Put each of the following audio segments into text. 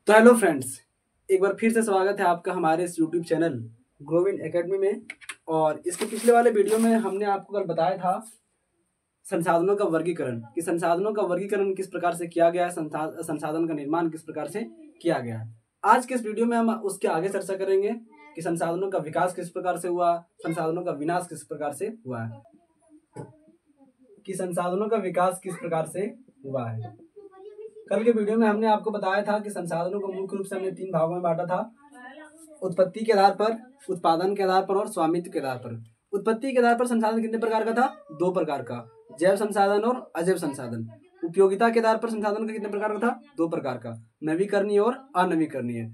तो hello friends, एक बार फिर से स्वागत है आपका हमारे इस यूट्यूब चैनल ग्रोविन एकेडमी में। और इसके पिछले वाले वीडियो में हमने आपको कल बताया था संसाधनों का वर्गीकरण, कि संसाधनों का वर्गीकरण किस प्रकार से किया गया है, संसाधन का निर्माण किस प्रकार से किया गया है। आज के इस वीडियो में हम उसके आगे चर्चा करेंगे कि संसाधनों का विकास किस प्रकार से हुआ, संसाधनों का विनाश किस प्रकार से हुआ है, कि संसाधनों का विकास किस प्रकार से हुआ है। कल के वीडियो में हमने आपको बताया था कि संसाधनों को मुख्य रूप से हमने 3 भागों में बांटा था: उत्पत्ति के आधार पर, उत्पादन के आधार पर और स्वामित्व के आधार पर। उत्पत्ति के आधार पर संसाधन कितने प्रकार का था? 2 प्रकार का, जैव संसाधन और अजैव संसाधन। उपयोगिता के आधार पर संसाधन का कितने प्रकार का था? 2 प्रकार का, नवीकरणीय और अनवीकरणीय।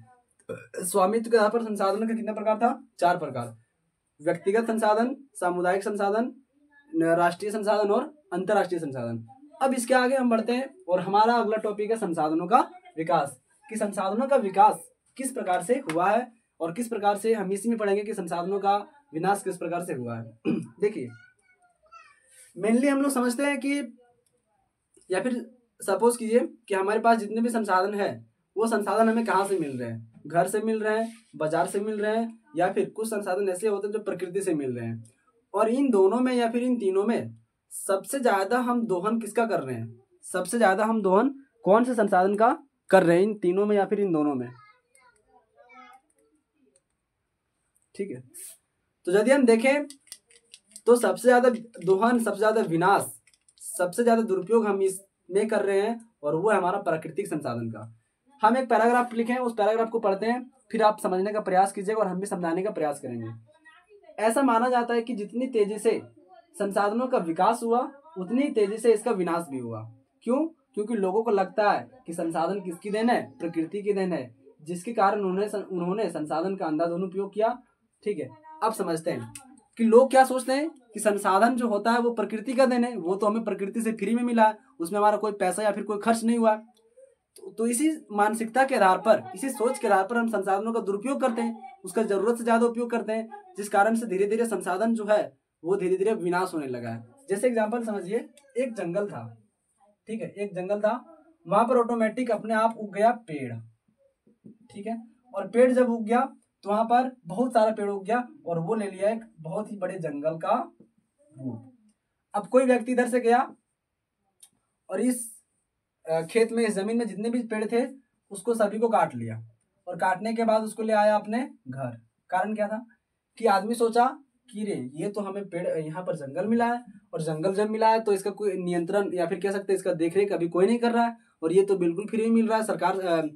स्वामित्व के आधार पर संसाधन का कितने प्रकार था? 4 प्रकार, व्यक्तिगत संसाधन, सामुदायिक संसाधन, राष्ट्रीय संसाधन और अंतरराष्ट्रीय संसाधन। अब इसके आगे हम बढ़ते हैं और हमारा अगला टॉपिक है संसाधनों का विकास, कि संसाधनों का विकास किस प्रकार से हुआ है और किस प्रकार से हम इसी में पढ़ेंगे कि संसाधनों का विनाश किस प्रकार से हुआ है। देखिए, मेनली हम लोग समझते हैं कि, या फिर सपोज कीजिए कि हमारे पास जितने भी संसाधन है वो संसाधन हमें कहाँ से मिल रहे हैं? घर से मिल रहे हैं, बाजार से मिल रहे हैं, या फिर कुछ संसाधन ऐसे होते हैं जो प्रकृति से मिल रहे हैं। और इन दोनों में या फिर इन तीनों में सबसे ज्यादा हम दोहन किसका कर रहे हैं? सबसे ज्यादा हम दोहन कौन से संसाधन का कर रहे हैं इन तीनों में या फिर इन दोनों में? ठीक है, तो यदि हम देखें तो सबसे ज्यादा दोहन, सबसे ज्यादा विनाश, सबसे ज्यादा दुरुपयोग हम इसमें कर रहे हैं और वो है हमारा प्राकृतिक संसाधन का। हम एक पैराग्राफ लिखे हैं, उस पैराग्राफ को पढ़ते हैं, फिर आप समझने का प्रयास कीजिएगा और हम भी समझाने का प्रयास करेंगे। ऐसा माना जाता है कि जितनी तेजी से संसाधनों का विकास हुआ उतनी तेजी से इसका विनाश भी हुआ। क्यों? क्योंकि लोगों को लगता है कि संसाधन किसकी देन है? प्रकृति की देन है, जिसके कारण उन्होंने संसाधन का अंधाधुंध उपयोग किया। ठीक है, अब समझते हैं कि लोग क्या सोचते हैं कि संसाधन जो होता है वो प्रकृति का देन है, वो तो हमें प्रकृति से फ्री में मिला है, उसमें हमारा कोई पैसा या फिर कोई खर्च नहीं हुआ। तो इसी मानसिकता के आधार पर, इसी सोच के आधार पर हम संसाधनों का दुरुपयोग करते हैं, उसका जरूरत से ज्यादा उपयोग करते हैं, जिस कारण से धीरे धीरे संसाधन जो है वो धीरे धीरे विनाश होने लगा है। जैसे एग्जांपल समझिए, एक जंगल था, ठीक है, एक जंगल था, वहां पर ऑटोमेटिक अपने आप उग गया पेड़। ठीक है, और पेड़ जब उग गया तो वहां पर बहुत सारा पेड़ उग गया और वो ले लिया एक बहुत ही बड़े जंगल का रूप। अब कोई व्यक्ति इधर से गया और इस खेत में, इस जमीन में जितने भी पेड़ थे उसको सभी को काट लिया, और काटने के बाद उसको ले आया अपने घर। कारण क्या था कि आदमी सोचा कि रे, ये तो हमें पेड़, यहाँ पर जंगल मिला है, और जंगल जब मिला है तो इसका कोई नियंत्रण या फिर कह सकते हैं इसका देखरेख अभी कोई नहीं कर रहा है, और ये तो बिल्कुल फ्री में मिल रहा है, सरकार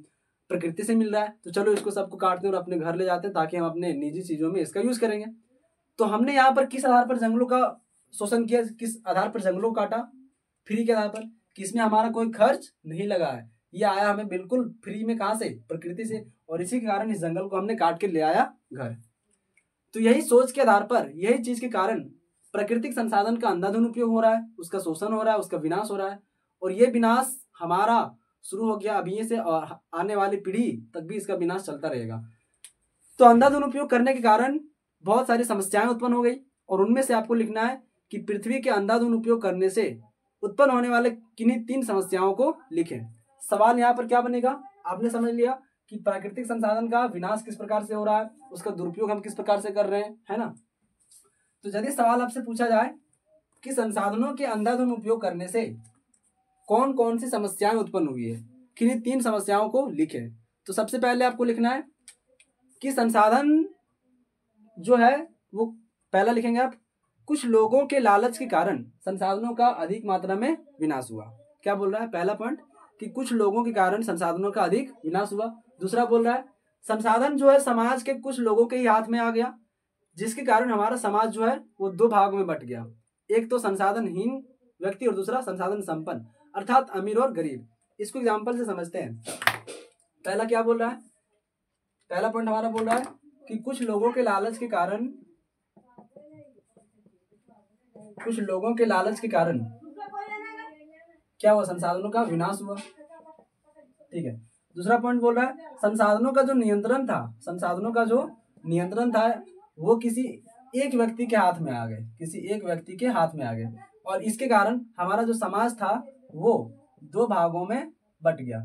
प्रकृति से मिल रहा है, तो चलो इसको सबको काटते हैं और अपने घर ले जाते हैं ताकि हम अपने निजी चीजों में इसका यूज करेंगे। तो हमने यहाँ पर किस आधार पर जंगलों का शोषण किया, किस आधार पर जंगलों को काटा? फ्री के आधार पर, कि इसमें हमारा कोई खर्च नहीं लगा है, ये आया हमें बिल्कुल फ्री में। कहाँ से? प्रकृति से। और इसी के कारण इस जंगल को हमने काट के ले आया घर। तो यही सोच के आधार पर, यही चीज के कारण प्राकृतिक संसाधन का अंधाधुंध उपयोग हो रहा है, उसका शोषण हो रहा है, उसका विनाश हो रहा है, और ये विनाश हमारा शुरू हो गया अभी से, और आने वाली पीढ़ी तक भी इसका विनाश चलता रहेगा। तो अंधाधुंध उपयोग करने के कारण बहुत सारी समस्याएं उत्पन्न हो गई, और उनमें से आपको लिखना है कि पृथ्वी के अंधाधुंध उपयोग करने से उत्पन्न होने वाले किन्हीं 3 समस्याओं को लिखें। सवाल यहाँ पर क्या बनेगा? आपने समझ लिया कि प्राकृतिक संसाधन का विनाश किस प्रकार से हो रहा है, उसका दुरुपयोग हम किस प्रकार से कर रहे हैं, है ना। तो यदि सवाल आपसे पूछा जाए कि संसाधनों के अंधाधुंध उपयोग करने से कौन कौन सी समस्याएं उत्पन्न हुई है, किन्हीं 3 समस्याओं को लिखें। तो सबसे पहले आपको लिखना है कि संसाधन जो है वो, पहला लिखेंगे आप, कुछ लोगों के लालच के कारण संसाधनों का अधिक मात्रा में विनाश हुआ। क्या बोल रहा है? पहला पॉइंट कि कुछ लोगों के कारण संसाधनों का अधिक विनाश हुआ। दूसरा बोल रहा है संसाधन जो है समाज के कुछ लोगों के ही हाथ में आ गया, जिसके कारण हमारा समाज जो है वो 2 भागों में बट गया। एक तो संसाधनहीन व्यक्ति और दूसरा संसाधन संपन्न, अर्थात अमीर और गरीब। इसको एग्जाम्पल से समझते हैं। पहला क्या बोल रहा है? पहला पॉइंट हमारा बोल रहा है कि कुछ लोगों के लालच के कारण, कुछ लोगों के लालच के कारण क्या हुआ? संसाधनों का विनाश हुआ। ठीक है। दूसरा पॉइंट बोल रहा है संसाधनों का जो नियंत्रण था, संसाधनों का जो नियंत्रण था वो किसी एक व्यक्ति के हाथ में आ गए, किसी एक व्यक्ति के हाथ में आ गए, और इसके कारण हमारा जो समाज था वो 2 भागों में बट गया।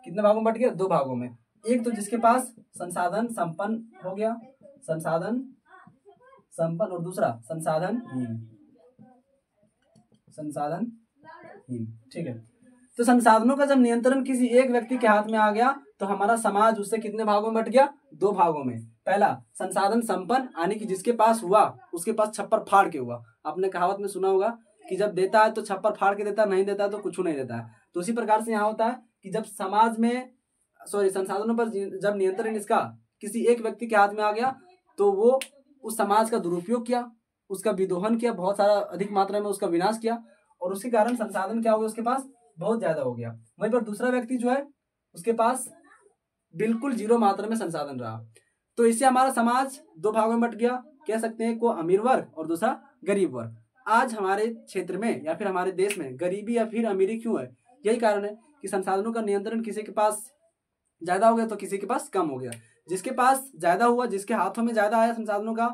कितने भागों में बट गया? 2 भागों में। एक तो जिसके पास संसाधन संपन्न हो गया, संसाधन संपन्न, और दूसरा संसाधनहीन, संसाधनहीन। ठीक है, तो संसाधनों का जब नियंत्रण किसी एक व्यक्ति के हाथ में आ गया तो हमारा समाज उससे कितने भागों में बट गया? 2 भागों में। पहला संसाधन संपन्न, यानी कि जिसके पास हुआ उसके पास छप्पर फाड़ के हुआ। आपने कहावत में सुना होगा कि जब देता है तो छप्पर फाड़ के देता है, नहीं देता है तो कुछ नहीं देता है। तो उसी प्रकार से यहाँ होता है कि जब समाज में संसाधनों पर जब नियंत्रण इसका किसी एक व्यक्ति के हाथ में आ गया तो वो उस समाज का दुरुपयोग किया, उसका विदोहन किया, बहुत सारा अधिक मात्रा में उसका विनाश किया, और उसके कारण संसाधन क्या हो गया? उसके पास बहुत ज्यादा हो गया। वहीं पर दूसरा व्यक्ति जो है उसके पास बिल्कुल 0 मात्रा में संसाधन रहा। तो इससे हमारा समाज 2 भागों में बट गया, कह सकते हैं, को अमीर वर्ग और दूसरा गरीब वर्ग। आज हमारे क्षेत्र में या फिर हमारे देश में गरीबी या फिर अमीरी क्यों है? यही कारण है कि संसाधनों का नियंत्रण किसी के पास ज्यादा हो गया तो किसी के पास कम हो गया। जिसके पास ज्यादा हुआ, जिसके हाथों में ज्यादा आया संसाधनों का,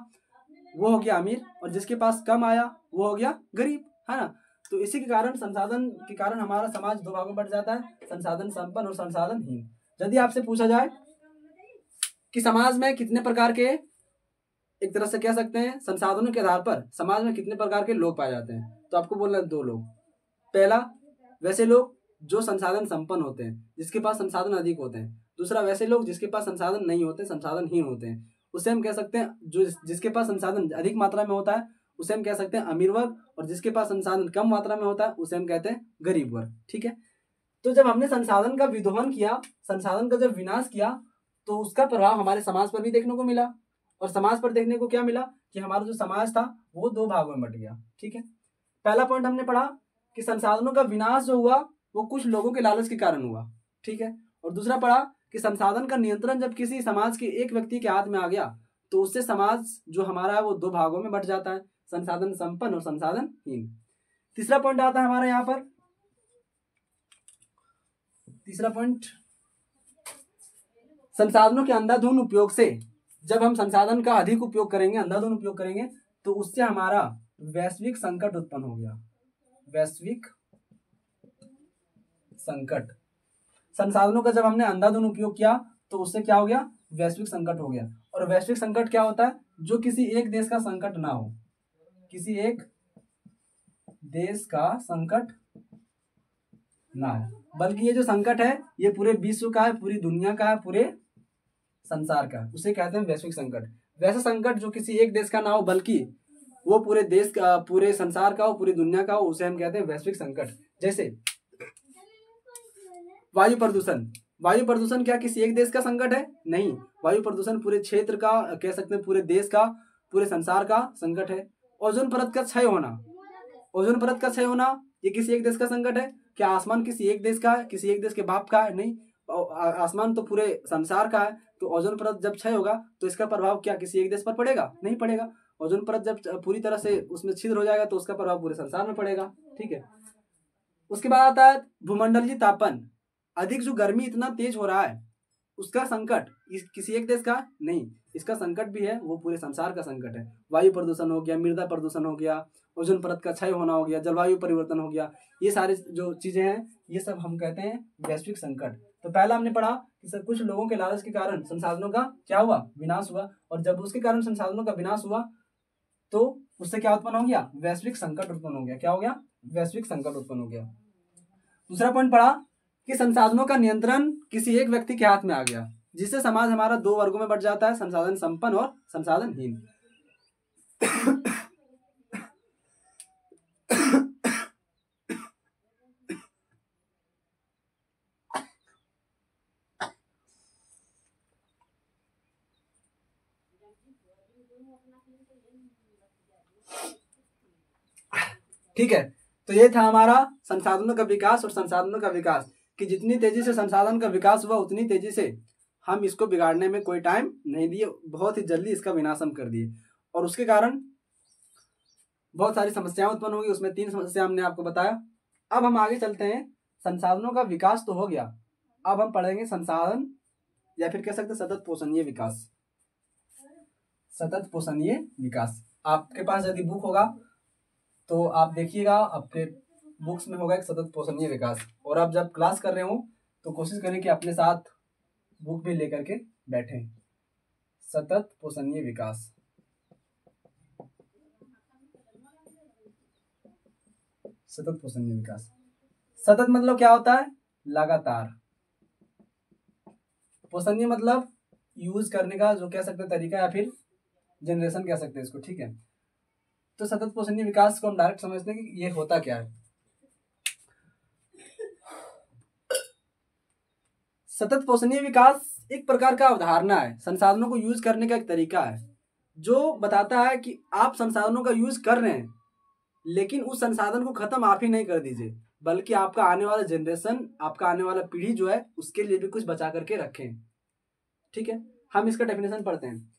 वो हो गया अमीर, और जिसके पास कम आया वो हो गया गरीब, है ना। तो इसी के कारण संसाधन के कारण हमारा समाज 2 भागों में बट जाता है, संसाधन संपन्न और संसाधनहीन। यदि आपसे पूछा जाए कि समाज में कितने प्रकार के, एक तरह से कह सकते हैं संसाधनों के आधार पर समाज में कितने प्रकार के लोग पाए जाते हैं, तो आपको बोलना है 2 लोग। पहला वैसे लोग जो संसाधन संपन्न होते हैं, जिसके पास संसाधन अधिक होते हैं। दूसरा वैसे लोग जिसके पास संसाधन नहीं होते, संसाधनहीन होते हैं। उसे हम कह सकते हैं, जो जिसके पास संसाधन अधिक मात्रा में होता है उसे हम कह सकते हैं अमीर वर्ग, और जिसके पास संसाधन कम मात्रा में होता है उसे हम कहते हैं गरीब वर्ग। ठीक है, तो जब हमने संसाधन का विदोहन किया, संसाधन का जब विनाश किया, तो उसका प्रभाव हमारे समाज पर भी देखने को मिला। और समाज पर देखने को क्या मिला कि हमारा जो समाज था वो 2 भागों में बट गया। ठीक है, पहला पॉइंट हमने पढ़ा कि संसाधनों का विनाश जो हुआ वो कुछ लोगों के लालच के कारण हुआ। ठीक है, और दूसरा पढ़ा कि संसाधन का नियंत्रण जब किसी समाज के एक व्यक्ति के हाथ में आ गया तो उससे समाज जो हमारा है वो 2 भागों में बट जाता है, संसाधन संपन्न और संसाधनहीन। तीसरा पॉइंट आता है हमारा यहाँ पर, तीसरा पॉइंट, संसाधनों के अंधाधुंध उपयोग से, जब हम संसाधन का अधिक उपयोग करेंगे, अंधाधुंध उपयोग करेंगे, तो उससे हमारा वैश्विक संकट उत्पन्न हो गया। वैश्विक संकट, संसाधनों का जब हमने अंधाधुंध उपयोग किया तो उससे क्या हो गया? वैश्विक संकट हो गया। और वैश्विक संकट क्या होता है? जो किसी एक देश का संकट ना हो, किसी एक देश का संकट ना हो, बल्कि ये जो संकट है ये पूरे विश्व का है, पूरी दुनिया का है, पूरे संसार का, उसे कहते हैं वैश्विक संकट। वैसा संकट जो किसी एक देश का ना हो बल्कि वो पूरे देश का, पूरे संसार का हो, पूरी दुनिया का हो, उसे हम कहते हैं वैश्विक संकट। जैसे वायु प्रदूषण। वायु प्रदूषण क्या किसी एक देश का संकट है? नहीं, वायु प्रदूषण पूरे क्षेत्र का, कह सकते हैं पूरे देश का, पूरे संसार का संकट है। ओजोन परत का क्षय होना, ओजोन परत का क्षय होना ये किसी एक देश का संकट है? क्या आसमान किसी एक देश का है, किसी एक देश के बाप का है? नहीं, आसमान तो पूरे संसार का है। तो ओजोन परत जब क्षय होगा तो इसका प्रभाव क्या किसी एक देश पर पड़ेगा? नहीं पड़ेगा। ओजोन परत जब पूरी तरह से उसमें छिद्र हो जाएगा तो उसका प्रभाव पूरे संसार में पड़ेगा। ठीक है, उसके बाद आता है भूमंडलीय तापन। अधिक जो गर्मी इतना तेज हो रहा है उसका संकट किसी एक देश का नहीं, इसका संकट भी है, वो पूरे संसार का संकट है। वायु प्रदूषण हो गया, मृदा प्रदूषण हो गया, ओजोन परत का क्षय होना हो गया, जलवायु परिवर्तन हो गया, ये सारे जो चीजें हैं ये सब हम कहते हैं वैश्विक संकट। तो पहला हमने पढ़ा कि सर कुछ लोगों के लालच के कारण संसाधनों का क्या हुआ? विनाश हुआ। और जब उसके कारण संसाधनों का विनाश हुआ तो उससे क्या उत्पन्न हो गया? वैश्विक संकट उत्पन्न हो गया। क्या हो गया? वैश्विक संकट उत्पन्न हो गया। दूसरा पॉइंट पढ़ा कि संसाधनों का नियंत्रण किसी एक व्यक्ति के हाथ में आ गया, जिससे समाज हमारा 2 वर्गों में बट जाता है, संसाधन संपन्न और संसाधनहीन। ठीक है, तो ये था हमारा संसाधनों का विकास और संसाधनों का विकास, कि जितनी तेजी से संसाधन का विकास हुआ उतनी तेजी से हम इसको बिगाड़ने में कोई टाइम नहीं दिए, बहुत ही जल्दी इसका विनाश हम कर दिए, और उसके कारण बहुत सारी समस्याएं उत्पन्न होगी। उसमें 3 समस्या हमने आपको बताया। अब हम आगे चलते हैं, संसाधनों का विकास तो हो गया, अब हम पढ़ेंगे संसाधन या फिर कह सकते सतत पोषणीय विकास। सतत पोषणीय विकास, आपके पास यदि बुक होगा तो आप देखिएगा, आपके बुक्स में होगा एक सतत पोषणीय विकास, और आप जब क्लास कर रहे हो तो कोशिश करें कि अपने साथ बुक भी लेकर के बैठें। सतत पोषणीय विकास, सतत पोषणीय विकास। सतत मतलब क्या होता है? लगातार। पोषणीय मतलब यूज करने का जो कह सकते हैं तरीका, या फिर जनरेशन कह सकते हैं इसको, ठीक है। तो सतत पोषणीय विकास को हम डायरेक्ट समझते हैं कि ये होता क्या है। सतत पोषणीय विकास एक प्रकार का अवधारणा है, संसाधनों को यूज करने का एक तरीका है, जो बताता है कि आप संसाधनों का यूज कर रहे हैं, लेकिन उस संसाधन को खत्म आप ही नहीं कर दीजिए, बल्कि आपका आने वाला जनरेशन, आपका आने वाला पीढ़ी जो है, उसके लिए भी कुछ बचा करके रखें। ठीक है, हम इसका डेफिनेशन पढ़ते हैं।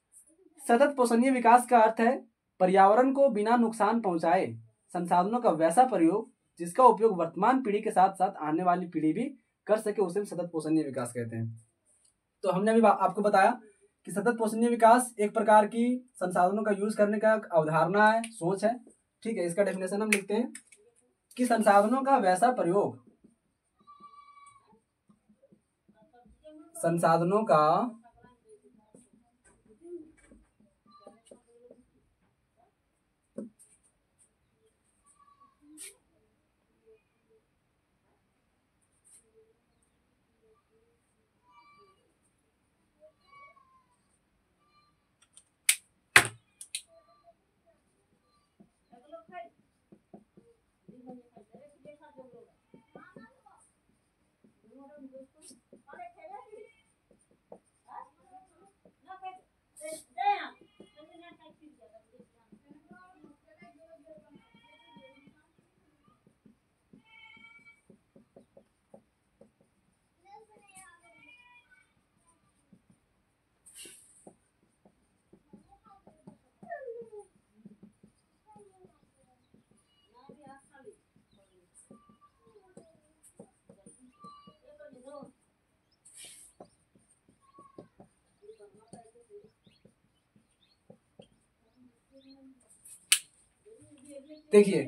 सतत पोषणीय विकास का अर्थ है पर्यावरण को बिना नुकसान पहुंचाए संसाधनों का वैसा प्रयोग जिसका उपयोग वर्तमान पीढ़ी के साथ साथ आने वाली पीढ़ी भी कर सके, उसे सतत पोषणीय विकास कहते हैं। तो हमने अभी आपको बताया कि सतत पोषणीय विकास एक प्रकार की संसाधनों का यूज करने का अवधारणा है, सोच है। ठीक है, इसका डेफिनेशन हम लिखते हैं कि संसाधनों का वैसा प्रयोग, संसाधनों का देखिए,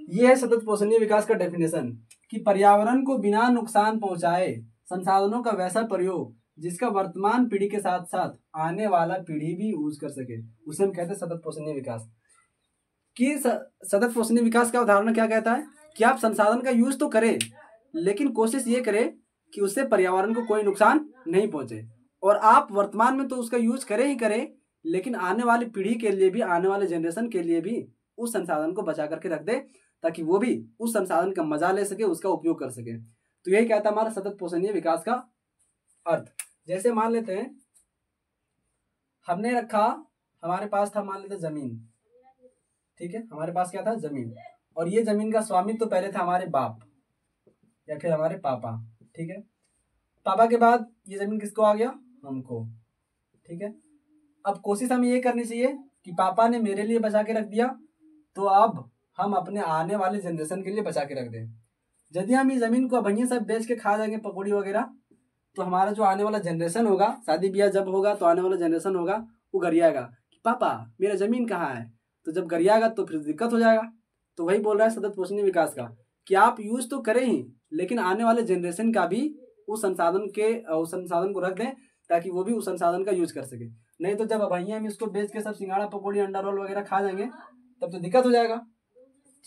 ये है सतत पोषणीय विकास का डेफिनेशन कि पर्यावरण को बिना नुकसान पहुंचाए संसाधनों का वैसा प्रयोग जिसका वर्तमान पीढ़ी के साथ साथ आने वाला पीढ़ी भी यूज कर सके, उसे हम कहते हैं सतत पोषणीय विकास। कि सतत पोषणीय विकास का उदाहरण क्या कहता है कि आप संसाधन का यूज तो करें, लेकिन कोशिश ये करें कि उससे पर्यावरण को कोई नुकसान नहीं पहुंचे, और आप वर्तमान में तो उसका यूज करें ही करें, लेकिन आने वाली पीढ़ी के लिए भी, आने वाले जनरेशन के लिए भी उस संसाधन को बचा करके रख दे, ताकि वो भी उस संसाधन का मजा ले सके, उसका उपयोग कर सके। तो यही कहता है हमारा सतत पोषणीय विकास का अर्थ। जैसे मान लेते हैं हमने रखा, हमारे पास था, मान लेते जमीन, ठीक है, हमारे पास क्या था? जमीन। और ये जमीन का स्वामित्व तो पहले था हमारे बाप या फिर हमारे पापा, ठीक है। पापा के बाद ये जमीन किसको आ गया? हमको, ठीक है। अब कोशिश हमें ये करनी चाहिए कि पापा ने मेरे लिए बचा के रख दिया, तो अब हम अपने आने वाले जनरेशन के लिए बचा के रख दें। यदि हम इस जमीन को अब सब बेच के खा जाएंगे पकौड़ी वगैरह, तो हमारा जो आने वाला जनरेशन होगा, शादी ब्याह जब होगा तो आने वाला जनरेशन होगा, वो गरियाएगा कि पापा मेरा जमीन कहाँ है। तो जब गरियाएगा तो फिर दिक्कत हो जाएगा। तो वही बोल रहा है सतत पोषणीय विकास का कि आप यूज तो करें ही, लेकिन आने वाले जनरेशन का भी उस संसाधन को रख दें, ताकि वो भी उस संसाधन का यूज कर सके। नहीं तो जब भैया हम इसको बेच के सब सिंगाड़ा पकौड़ी अंडा रोल वगैरह खा जाएंगे, तब तो दिक्कत हो जाएगा।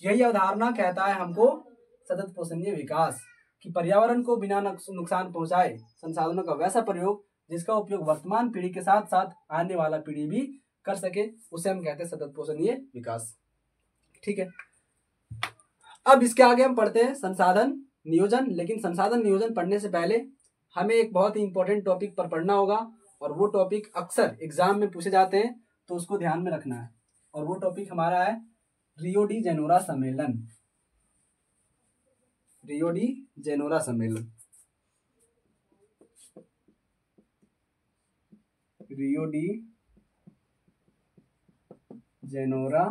यही अवधारणा कहता है हमको सतत पोषणीय विकास कि पर्यावरण को बिना नुकसान पहुंचाए संसाधनों का वैसा प्रयोग जिसका उपयोग वर्तमान पीढ़ी के साथ साथ आने वाला पीढ़ी भी कर सके, उसे हम कहते हैं सतत पोषणीय विकास। ठीक है, अब इसके आगे हम पढ़ते हैं संसाधन नियोजन। लेकिन संसाधन नियोजन पढ़ने से पहले हमें एक बहुत ही इंपॉर्टेंट टॉपिक पर पढ़ना होगा, और वो टॉपिक अक्सर एग्जाम में पूछे जाते हैं, तो उसको ध्यान में रखना है। और वो टॉपिक हमारा है रियो डी जेनेरो सम्मेलन। रियो डी जेनेरो सम्मेलन, रियो डी जेनेरो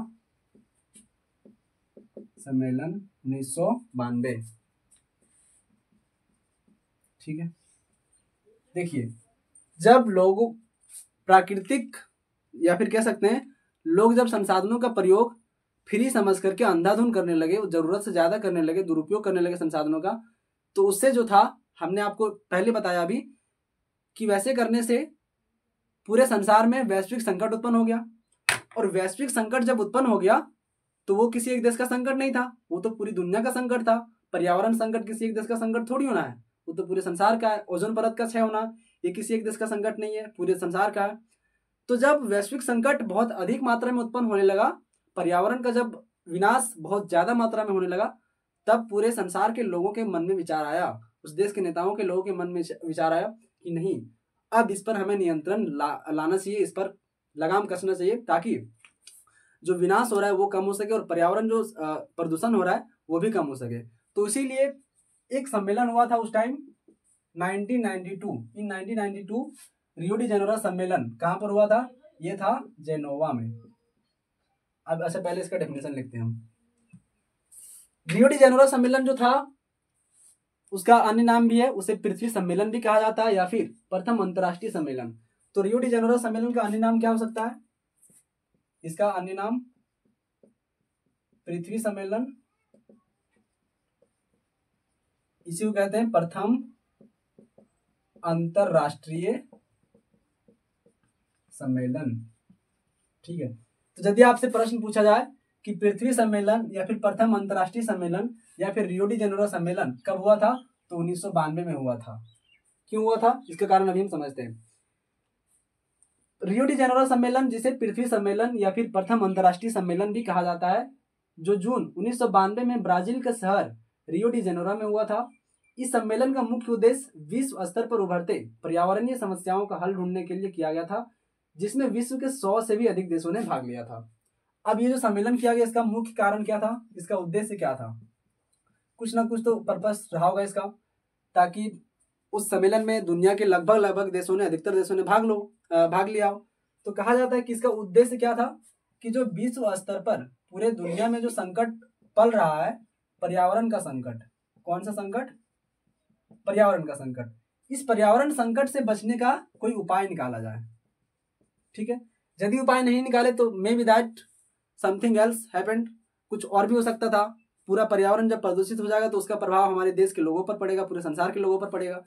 सम्मेलन 1992। ठीक है, देखिए, जब लोग प्राकृतिक या फिर कह सकते हैं लोग जब संसाधनों का प्रयोग फ्री समझ करके अंधाधुंध करने लगे, जरूरत से ज्यादा करने लगे, दुरुपयोग करने लगे संसाधनों का, तो उससे जो था हमने आपको पहले बताया अभी कि वैसे करने से पूरे संसार में वैश्विक संकट उत्पन्न हो गया। और वैश्विक संकट जब उत्पन्न हो गया तो वो किसी एक देश का संकट नहीं था, वो तो पूरी दुनिया का संकट था। पर्यावरण संकट किसी एक देश का संकट थोड़ी होना है, वो तो पूरे संसार का है। ओजोन परत का क्षय होना ये किसी एक देश का संकट नहीं है, पूरे संसार का है। तो जब वैश्विक संकट बहुत अधिक मात्रा में उत्पन्न होने लगा, पर्यावरण का जब विनाश बहुत ज्यादा मात्रा में होने लगा, तब पूरे संसार के लोगों के मन में विचार आया, उस देश के नेताओं के लोगों के मन में विचार आया कि नहीं, अब इस पर हमें नियंत्रण लाना चाहिए, इस पर लगाम कसना चाहिए, ताकि जो विनाश हो रहा है वो कम हो सके और पर्यावरण जो प्रदूषण हो रहा है वो भी कम हो सके। तो इसीलिए एक सम्मेलन हुआ था उस टाइम 1992। इन 1992 रियो डी जेनेरो सम्मेलन कहाँ पर हुआ था? ये था जेनोवा में। अब अच्छा पहले इसका डेफिनेशन लिखते हैं हम। रियो डी जेनेरो सम्मेलन जो था उसका अन्य नाम भी है, उसे पृथ्वी सम्मेलन भी कहा जाता है या फिर प्रथम अंतरराष्ट्रीय सम्मेलन। तो रियो डी जेनेरो सम्मेलन का अन्य नाम क्या हो सकता है? इसका अन्य नाम पृथ्वी सम्मेलन, इसी को कहते हैं प्रथम अंतरराष्ट्रीय सम्मेलन। ठीक है, तो यदि आपसे प्रश्न पूछा जाए कि पृथ्वी सम्मेलन या फिर प्रथम अंतरराष्ट्रीय सम्मेलन या फिर रियो डी जेनेरो सम्मेलन कब हुआ था, तो 1992 में हुआ था। क्यों हुआ था इसका कारण अभी हम समझते हैं। रियो डी जेनेरो सम्मेलन, जिसे पृथ्वी सम्मेलन या फिर प्रथम अंतरराष्ट्रीय सम्मेलन भी कहा जाता है, जो जून 1992 में ब्राजील के शहर रियो डी जेनेरो में हुआ था। इस सम्मेलन का मुख्य उद्देश्य विश्व स्तर पर उभरते पर्यावरणीय समस्याओं का हल ढूंढने के लिए किया गया था, जिसमें विश्व के 100 से भी अधिक देशों ने भाग लिया था। अब ये जो सम्मेलन किया गया, इसका मुख्य कारण क्या था, इसका उद्देश्य क्या था? कुछ ना कुछ तो पर्पस रहा होगा इसका, ताकि उस सम्मेलन में दुनिया के लगभग देशों ने, अधिकतर देशों ने भाग लिया हो। तो कहा जाता है कि इसका उद्देश्य क्या था कि जो विश्व स्तर पर पूरे दुनिया में जो संकट पल रहा है, पर्यावरण का संकट। कौन सा संकट? पर्यावरण का संकट। इस पर्यावरण संकट से बचने का कोई उपाय निकाला जाए। ठीक है, यदि उपाय नहीं निकाले तो may be that something else happened, कुछ और भी हो सकता था। पूरा पर्यावरण जब प्रदूषित हो जाएगा तो उसका प्रभाव हमारे देश के लोगों पर पड़ेगा, पूरे संसार के लोगों पर पड़ेगा।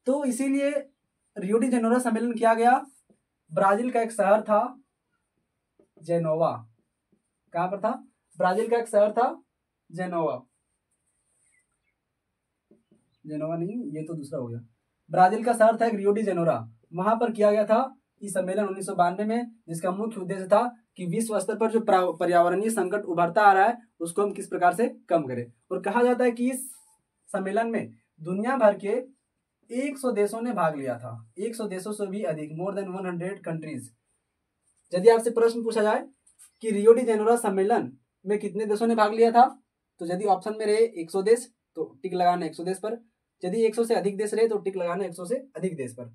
तो इसीलिए रियो डी जेनेरो सम्मेलन किया गया। ब्राजील का एक शहर था जेनोवा। कहां पर था? ब्राजील का एक शहर था जेनोवा। जेनोवा नहीं, ये तो दूसरा हो गया। ब्राजील का शहर था एक रियो डी जेनेरो, वहां पर किया गया था इस सम्मेलन 1992 में, जिसका मुख्य उद्देश्य था कि विश्व स्तर पर जो पर्यावरणीय संकट उभरता आ रहा है उसको हम किस प्रकार से कम करें। और कहा जाता है कि इस सम्मेलन में दुनिया भर के 100 देशों ने भाग लिया था। 100 देशों से भी अधिक, मोर देन 100 कंट्रीज। यदि आपसे प्रश्न पूछा जाए कि रियो डी जेनेरो सम्मेलन में कितने देशों ने भाग लिया था, तो यदि ऑप्शन में रहे 100 देश तो टिक लगाना 100 देश पर, यदि 100 से अधिक देश रहे तो टिक लगाना 100 से अधिक देश पर।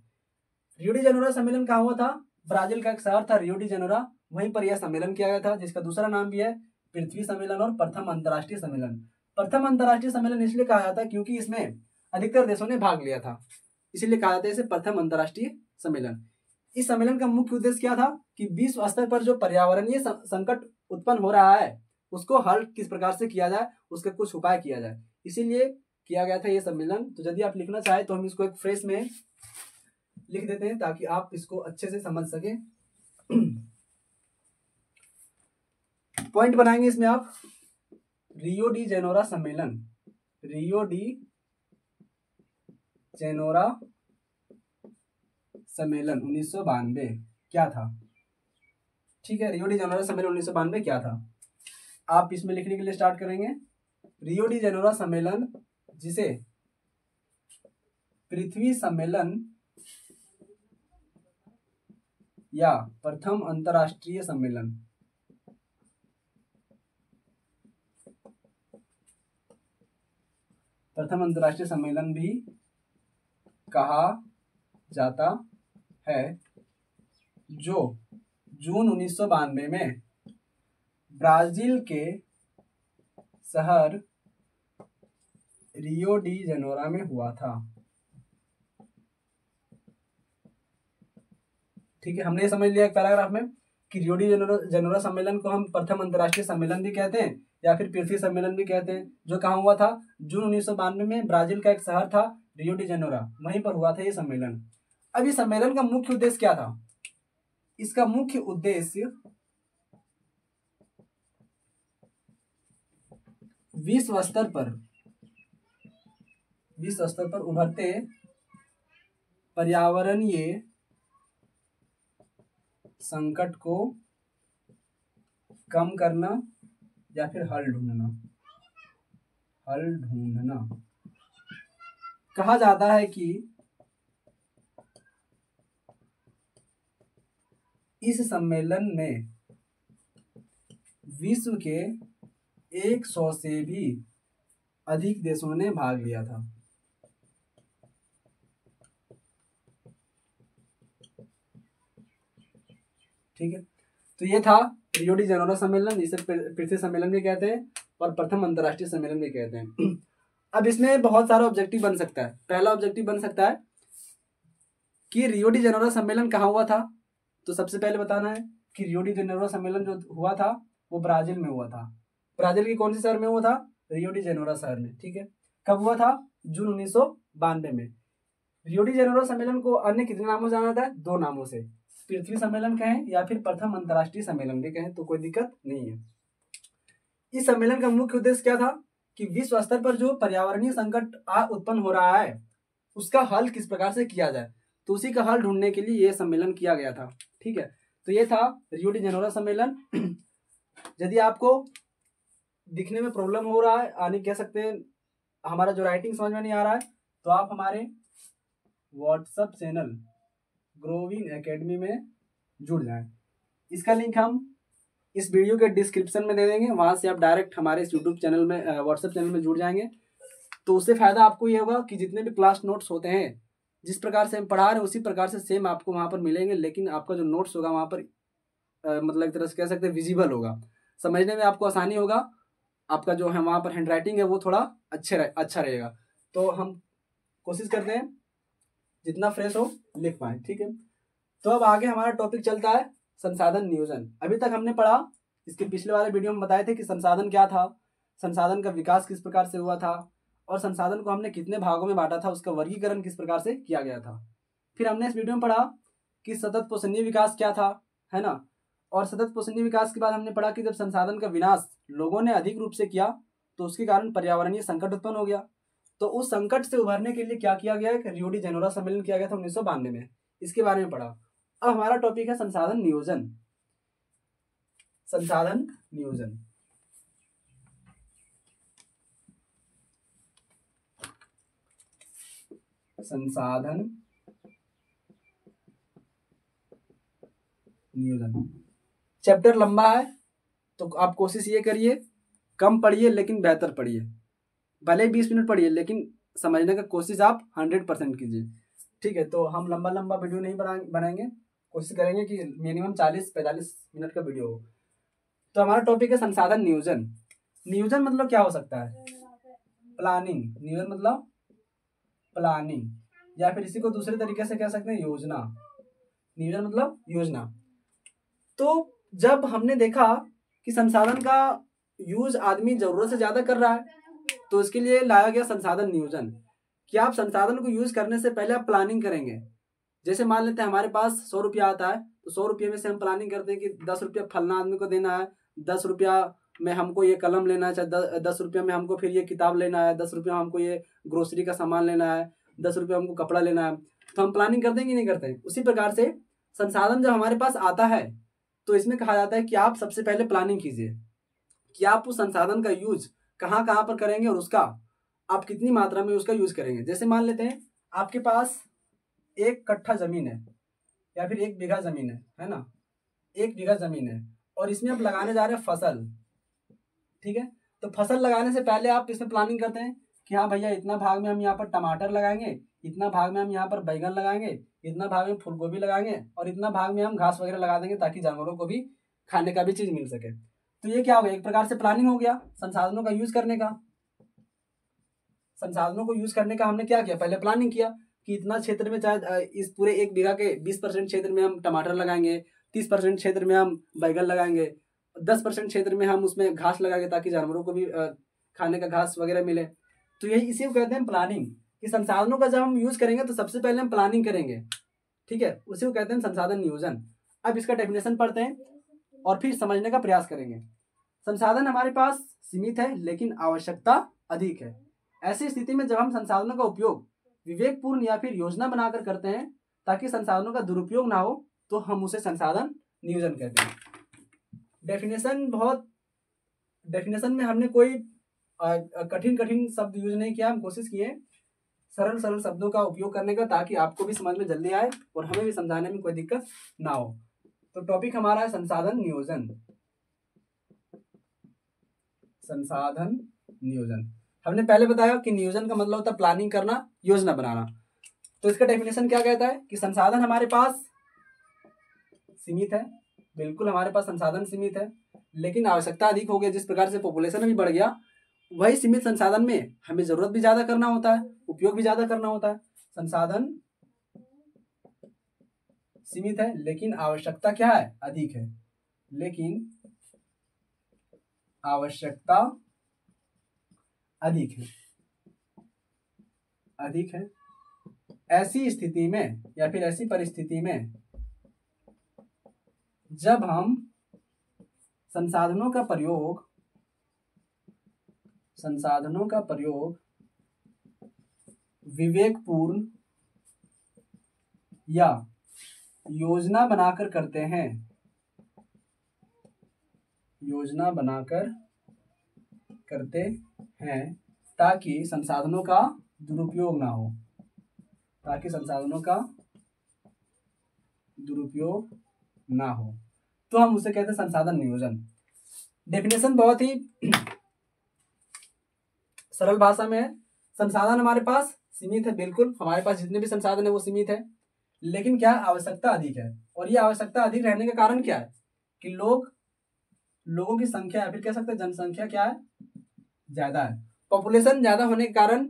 रियो डी जेनेरो सम्मेलन कहाँ हुआ था? ब्राजील का एक शहर था रियो डी जेनेरो, वहीं पर यह सम्मेलन किया गया था, जिसका दूसरा नाम भी है पृथ्वी सम्मेलन और प्रथम अंतरराष्ट्रीय सम्मेलन। प्रथम अंतरराष्ट्रीय सम्मेलन इसलिए कहा जाता है क्योंकि इसमें अधिकतर देशों ने भाग लिया था, इसीलिए कहा जाता है इसे प्रथम अंतरराष्ट्रीय सम्मेलन। इस सम्मेलन का मुख्य उद्देश्य क्या था कि विश्व स्तर पर जो पर्यावरणीय संकट उत्पन्न हो रहा है उसको हल किस प्रकार से किया जाए, उसका कुछ उपाय किया जाए, इसीलिए किया गया था ये सम्मेलन। तो यदि आप लिखना चाहे तो हम इसको एक फ्रेज में लिख देते हैं ताकि आप इसको अच्छे से समझ सके। पॉइंट बनाएंगे इसमें आप। रियो डी जेनेरो सम्मेलन, रियो डी जेनेरो सम्मेलन 1992 क्या था? ठीक है, रियो डी जेनेरो सम्मेलन 1992 क्या था? आप इसमें लिखने के लिए स्टार्ट करेंगे। रियो डी जेनेरो सम्मेलन, जिसे पृथ्वी सम्मेलन या प्रथम अंतरराष्ट्रीय सम्मेलन, प्रथम अंतरराष्ट्रीय सम्मेलन भी कहा जाता है, जो जून 1992 में ब्राजील के शहर रियो डी जेनेरो में हुआ था। ठीक है, हमने समझ लिया एक पैराग्राफ में कि रियो डी जेनेरो सम्मेलन को हम प्रथम अंतरराष्ट्रीय सम्मेलन भी कहते हैं या फिर पृथ्वी सम्मेलन भी कहते हैं, जो कहाँ हुआ था? जून 1992 में ब्राजील का एक शहर था रियो डी जेनेरो, वहीं पर हुआ था ये सम्मेलन। अब इस सम्मेलन का मुख्य उद्देश्य क्या था? इसका मुख्य उद्देश्य विश्व स्तर पर उभरते पर्यावरणीय संकट को कम करना या फिर हल ढूंढना। कहा जाता है कि इस सम्मेलन में विश्व के 100 से भी अधिक देशों ने भाग लिया था। ठीक है, तो ये था रियो डी जेनेरो सम्मेलन, जिसे पृथ्वी सम्मेलन भी कहते हैं और प्रथम अंतर्राष्ट्रीय सम्मेलन भी कहते हैं। अब इसमें बहुत सारा ऑब्जेक्टिव बन सकता है। पहला ऑब्जेक्टिव बन सकता है कि रियो डी जेनेरो सम्मेलन कहाँ हुआ था। तो सबसे पहले बताना है कि रियो डी जेनेरो सम्मेलन जो हुआ था वो ब्राजील में हुआ था। ब्राजील के कौन से शहर में हुआ था? रियो डी जेनेरो शहर में। ठीक है, कब हुआ था? जून 1992 में। रियो डी जेनेरो सम्मेलन को अन्य कितने नामों से जाना जाता है? 2 नामों से, पृथ्वी सम्मेलन कहें या फिर प्रथम अंतर्राष्ट्रीय सम्मेलन भी कहें तो कोई दिक्कत नहीं है। इस सम्मेलन का मुख्य उद्देश्य क्या था कि विश्व स्तर पर जो पर्यावरणीय संकट उत्पन्न हो रहा है उसका हल किस प्रकार से किया जाए, तो उसी का हल ढूंढने के लिए यह सम्मेलन किया गया था। ठीक है, तो ये था रियो डी जेनेरो सम्मेलन। यदि आपको दिखने में प्रॉब्लम हो रहा है, यानी कह सकते हैं हमारा जो राइटिंग समझ में नहीं आ रहा है, तो आप हमारे व्हाट्सएप चैनल ग्रोविंग एकेडमी में जुड़ जाएं। इसका लिंक हम इस वीडियो के डिस्क्रिप्शन में दे देंगे, वहां से आप डायरेक्ट हमारे इस यूट्यूब चैनल में व्हाट्सएप चैनल में जुड़ जाएंगे। तो उससे फायदा आपको ये होगा कि जितने भी क्लास नोट्स होते हैं, जिस प्रकार से हम पढ़ा रहे हैं उसी प्रकार से सेम आपको वहाँ पर मिलेंगे, लेकिन आपका जो नोट्स होगा वहाँ पर मतलब एक तरह से कह सकते हैं विजिबल होगा, समझने में आपको आसानी होगा। आपका जो है वहाँ पर हैंड राइटिंग है वो थोड़ा अच्छा रहेगा। तो हम कोशिश करते हैं जितना फ्रेश हो लिख पाए। ठीक है, तो अब आगे हमारा टॉपिक चलता है संसाधन नियोजन। अभी तक हमने पढ़ा, इसके पिछले वाले वीडियो में बताए थे कि संसाधन क्या था, संसाधन का विकास किस प्रकार से हुआ था, और संसाधन को हमने कितने भागों में बांटा था, उसका वर्गीकरण किस प्रकार से किया गया था। फिर हमने इस वीडियो में पढ़ा कि सतत पोषणीय विकास क्या था, है ना। और सतत पोषणीय विकास के बाद हमने पढ़ा कि जब संसाधन का विनाश लोगों ने अधिक रूप से किया तो उसके कारण पर्यावरणीय संकट उत्पन्न हो गया। तो उस संकट से उभरने के लिए क्या किया गया है? रियो डी जेनेरो सम्मेलन किया गया था 1992 में। इसके बारे में पढ़ा। अब हमारा टॉपिक है संसाधन नियोजन। संसाधन नियोजन संसाधन नियोजन चैप्टर लंबा है, तो आप कोशिश ये करिए कम पढ़िए लेकिन बेहतर पढ़िए। भले 20 मिनट पढ़िए लेकिन समझने का कोशिश आप 100% कीजिए। ठीक है, तो हम लंबा वीडियो नहीं बनाएंगे, कोशिश करेंगे कि मिनिमम 40-45 मिनट का वीडियो हो। तो हमारा टॉपिक है संसाधन नियोजन। नियोजन मतलब क्या हो सकता है? प्लानिंग। नियोजन मतलब प्लानिंग, या फिर इसी को दूसरे तरीके से कह सकते हैं योजना। नियोजन मतलब योजना। तो जब हमने देखा कि संसाधन का यूज आदमी जरूरत से ज्यादा कर रहा है, तो इसके लिए लाया गया संसाधन नियोजन, कि आप संसाधन को यूज करने से पहले आप प्लानिंग करेंगे। जैसे मान लेते हैं हमारे पास 100 रुपया आता है, तो 100 रुपये में से हम प्लानिंग करते हैं कि 10 रुपया फलना आदमी को देना है, 10 रुपया में हमको ये कलम लेना है, चाहे 10 रुपया में हमको फिर ये किताब लेना है, 10 रुपया हमको ये ग्रोसरी का सामान लेना है, 10 रुपया हमको कपड़ा लेना है। तो हम प्लानिंग करते हैं कि नहीं करते हैं? उसी प्रकार से संसाधन जब हमारे पास आता है तो इसमें कहा जाता है कि आप सबसे पहले प्लानिंग कीजिए कि आप उस संसाधन का यूज कहाँ कहाँ पर करेंगे और उसका आप कितनी मात्रा में उसका यूज करेंगे। जैसे मान लेते हैं आपके पास 1 कट्ठा जमीन है या फिर 1 बीघा जमीन है ना, 1 बीघा जमीन है और इसमें आप लगाने जा रहे हैं फसल। ठीक है, तो फसल लगाने से पहले आप इसमें प्लानिंग करते हैं कि हाँ भैया इतना भाग में हम यहाँ पर टमाटर लगाएंगे, इतना भाग में हम यहाँ पर बैगन लगाएंगे, इतना भाग में फूलगोभी लगाएंगे और इतना भाग में हम घास वगैरह लगा देंगे ताकि जानवरों को भी खाने का भी चीज मिल सके। तो ये क्या हो गया? एक प्रकार से प्लानिंग हो गया संसाधनों का यूज करने का। संसाधनों को यूज करने का हमने क्या किया? पहले प्लानिंग किया कि इतना क्षेत्र में, चाहे इस पूरे 1 बीघा के 20% क्षेत्र में हम टमाटर लगाएंगे, 30% क्षेत्र में हम बैगन लगाएंगे, 10% क्षेत्र में हम उसमें घास लगाएंगे ताकि जानवरों को भी खाने का घास वगैरह मिले। तो यही इसी को कहते हैं प्लानिंग, कि संसाधनों का जब हम यूज करेंगे तो सबसे पहले हम प्लानिंग करेंगे, ठीक है, उसी को कहते हैं संसाधन नियोजन। अब इसका डेफिनेशन पढ़ते हैं और फिर समझने का प्रयास करेंगे। संसाधन हमारे पास सीमित है लेकिन आवश्यकता अधिक है। ऐसी स्थिति में जब हम संसाधनों का उपयोग विवेकपूर्ण या फिर योजना बनाकर करते हैं ताकि संसाधनों का दुरुपयोग ना हो, तो हम उसे संसाधन नियोजन कहते हैं। डेफिनेशन में हमने कोई कठिन शब्द यूज नहीं किया, हम कोशिश किए सरल शब्दों का उपयोग करने का ताकि आपको भी समझ में जल्दी आए और हमें भी समझाने में कोई दिक्कत ना हो। तो टॉपिक हमारा है संसाधन नियोजन। संसाधन नियोजन हमने पहले बताया कि नियोजन का मतलब होता है प्लानिंग करना, योजना बनाना। तो इसका डेफिनेशन क्या कहता है कि संसाधन हमारे पास सीमित है, बिल्कुल हमारे पास संसाधन सीमित है, लेकिन आवश्यकता अधिक हो गई। जिस प्रकार से पॉपुलेशन भी बढ़ गया, वही सीमित संसाधन में हमें जरूरत भी ज्यादा करना होता है, उपयोग भी ज्यादा करना होता है। संसाधन सीमित है लेकिन आवश्यकता क्या है, अधिक है, लेकिन आवश्यकता अधिक है। ऐसी स्थिति में या फिर ऐसी परिस्थिति में जब हम संसाधनों का प्रयोग विवेकपूर्ण या योजना बनाकर करते हैं ताकि संसाधनों का दुरुपयोग ना हो, तो हम उसे कहते हैं संसाधन नियोजन। डेफिनेशन बहुत ही सरल भाषा में है। संसाधन हमारे पास सीमित है, बिल्कुल हमारे पास जितने भी संसाधन है वो सीमित है, लेकिन क्या आवश्यकता अधिक है। और ये आवश्यकता अधिक रहने का कारण क्या है कि लोगों की संख्या या फिर कह सकते हैं जनसंख्या क्या है, ज्यादा है। पॉपुलेशन ज्यादा होने के कारण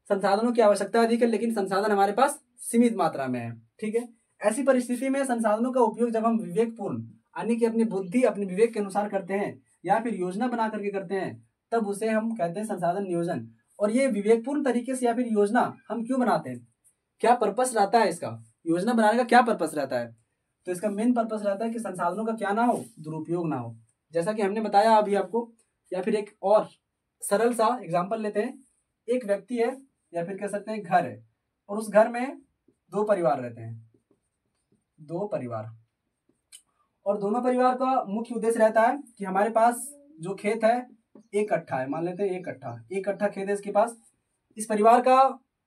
संसाधनों की आवश्यकता अधिक है, लेकिन संसाधन हमारे पास सीमित मात्रा में है, ठीक है। ऐसी परिस्थिति में संसाधनों का उपयोग जब हम विवेकपूर्ण यानी कि अपनी बुद्धि अपने विवेक के अनुसार करते हैं या फिर योजना बना करके करते हैं, तब उसे हम कहते हैं संसाधन नियोजन। और ये विवेकपूर्ण तरीके से या फिर योजना हम क्यों बनाते हैं, क्या पर्पस रहता है इसका, योजना बनाने का क्या पर्पस रहता है? तो इसका मेन पर्पस रहता है कि संसाधनों का क्या ना हो, दुरुपयोग ना हो। जैसा कि हमने बताया अभी आपको, या फिर एक और सरल सा एग्जाम्पल लेते हैं। एक व्यक्ति है या फिर कह सकते हैं घर है, और उस घर में 2 परिवार रहते हैं, 2 परिवार, और दोनों परिवार का मुख्य उद्देश्य रहता है कि हमारे पास जो खेत है 1 कट्ठा है, मान लेते हैं 1 कट्ठा खेत है इसके पास। इस परिवार का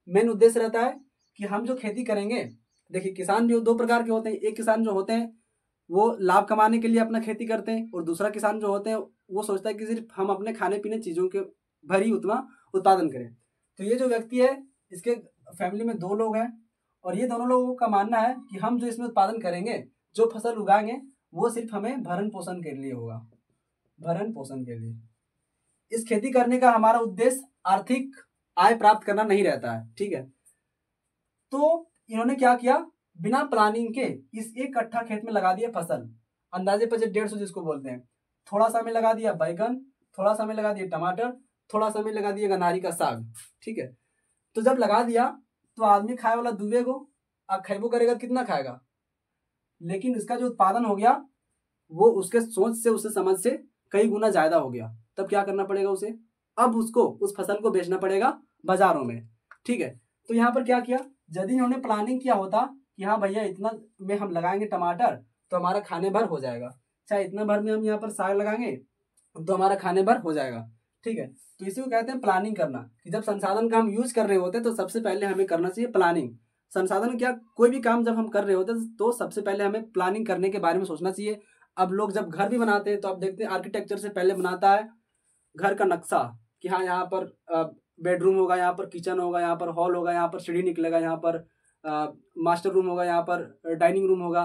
मेन उद्देश्य रहता है कि हम जो खेती करेंगे, देखिए किसान भी 2 प्रकार के होते हैं। एक किसान जो होते हैं वो लाभ कमाने के लिए अपना खेती करते हैं, और दूसरा किसान जो होते हैं वो सोचता है कि सिर्फ हम अपने खाने पीने चीजों के भर ही उतना उत्पादन करें। तो ये जो व्यक्ति है, इसके फैमिली में 2 लोग हैं, और ये दोनों लोगों का मानना है कि हम जो इसमें उत्पादन करेंगे, जो फसल उगाएंगे, वो सिर्फ हमें भरण पोषण के लिए होगा, भरण पोषण के लिए। इस खेती करने का हमारा उद्देश्य आर्थिक आय प्राप्त करना नहीं रहता है, ठीक है। तो इन्होंने क्या किया, बिना प्लानिंग के इस 1 कट्ठा खेत में लगा दिया फसल, अंदाजे 150 जिसको बोलते हैं। थोड़ा सा में लगा दिया बैगन, थोड़ा सा में लगा दिया टमाटर, थोड़ा सा में लगा दिया गन्हारी का साग, ठीक है। तो जब लगा दिया तो आदमी खाए वाला दुबे को अब खेबो करेगा, कितना खाएगा, लेकिन इसका जो उत्पादन हो गया वो उसके सोच से, उससे समझ से कई गुना ज्यादा हो गया। तब क्या करना पड़ेगा उसे, अब उसको उस फसल को बेचना पड़ेगा बाजारों में, ठीक है। तो यहाँ पर क्या किया, यदि इन्होंने प्लानिंग किया होता कि हाँ भैया इतना में हम लगाएंगे टमाटर तो हमारा खाने भर हो जाएगा, चाहे इतना भर में हम यहाँ पर साग लगाएंगे तो हमारा खाने भर हो जाएगा, ठीक है। तो इसी को कहते हैं प्लानिंग करना, कि जब संसाधन का हम यूज कर रहे होते हैं तो सबसे पहले हमें करना चाहिए प्लानिंग। संसाधन क्या, कोई भी काम जब हम कर रहे होते हैं तो सबसे पहले हमें प्लानिंग करने के बारे में सोचना चाहिए। अब लोग जब घर भी बनाते हैं तो आप देखते हैं आर्किटेक्चर से पहले बनाता है घर का नक्शा, कि हाँ यहाँ पर बेडरूम होगा, यहाँ पर किचन होगा, यहाँ पर हॉल होगा, यहाँ पर सीढ़ी निकलेगा, यहाँ पर मास्टर रूम होगा, यहाँ पर डाइनिंग रूम होगा।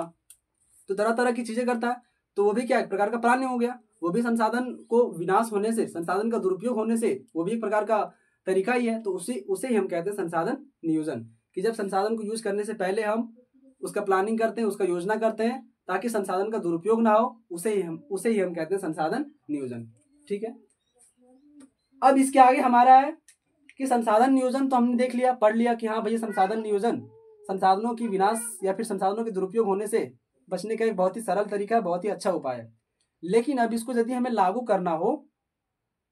तो तरह तरह की चीजें करता है, तो वो भी क्या एक प्रकार का प्लानिंग हो गया। वो भी संसाधन को विनाश होने से, संसाधन का दुरुपयोग होने से, वो भी एक प्रकार का तरीका ही है। तो उसे ही हम कहते हैं संसाधन नियोजन, कि जब संसाधन को यूज करने से पहले हम उसका प्लानिंग करते हैं, उसका योजना करते हैं, ताकि संसाधन का दुरुपयोग ना हो, उसे ही हम कहते हैं संसाधन नियोजन। ठीक है, अब इसके आगे हमारा है कि संसाधन नियोजन तो हमने देख लिया, पढ़ लिया कि हाँ भैया संसाधन नियोजन संसाधनों की विनाश या फिर संसाधनों के दुरुपयोग होने से बचने का एक बहुत ही सरल तरीका है, बहुत ही अच्छा उपाय है। लेकिन अब इसको यदि हमें लागू करना हो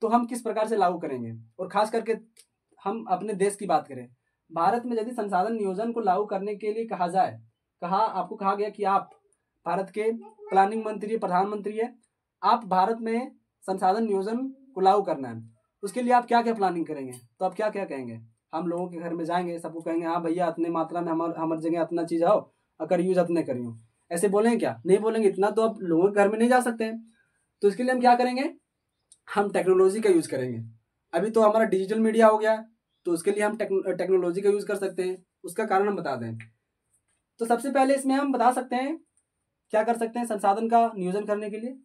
तो हम किस प्रकार से लागू करेंगे, और खास करके हम अपने देश की बात करें, भारत में यदि संसाधन नियोजन को लागू करने के लिए कहा जाए, आपको कहा गया कि आप भारत के प्लानिंग मंत्री, प्रधानमंत्री है, आप भारत में संसाधन नियोजन को लागू करना है, उसके लिए आप क्या क्या प्लानिंग करेंगे, तो आप क्या क्या कहेंगे? हम लोगों के घर में जाएंगे, सबको कहेंगे हाँ भैया इतने मात्रा में हमारे जगह इतना चीज़ आओ, अगर यूज इतने करियो, ऐसे बोलेंगे क्या? नहीं बोलेंगे, इतना तो आप लोगों के घर में नहीं जा सकते हैं। तो इसके लिए हम क्या करेंगे? हम टेक्नोलॉजी का यूज करेंगे। अभी तो हमारा डिजिटल मीडिया हो गया, तो उसके लिए हम टेक्नोलॉजी का यूज कर सकते हैं। उसका कारण हम बता दें तो सबसे पहले इसमें हम बता सकते हैं क्या कर सकते हैं संसाधन का नियोजन करने के लिए।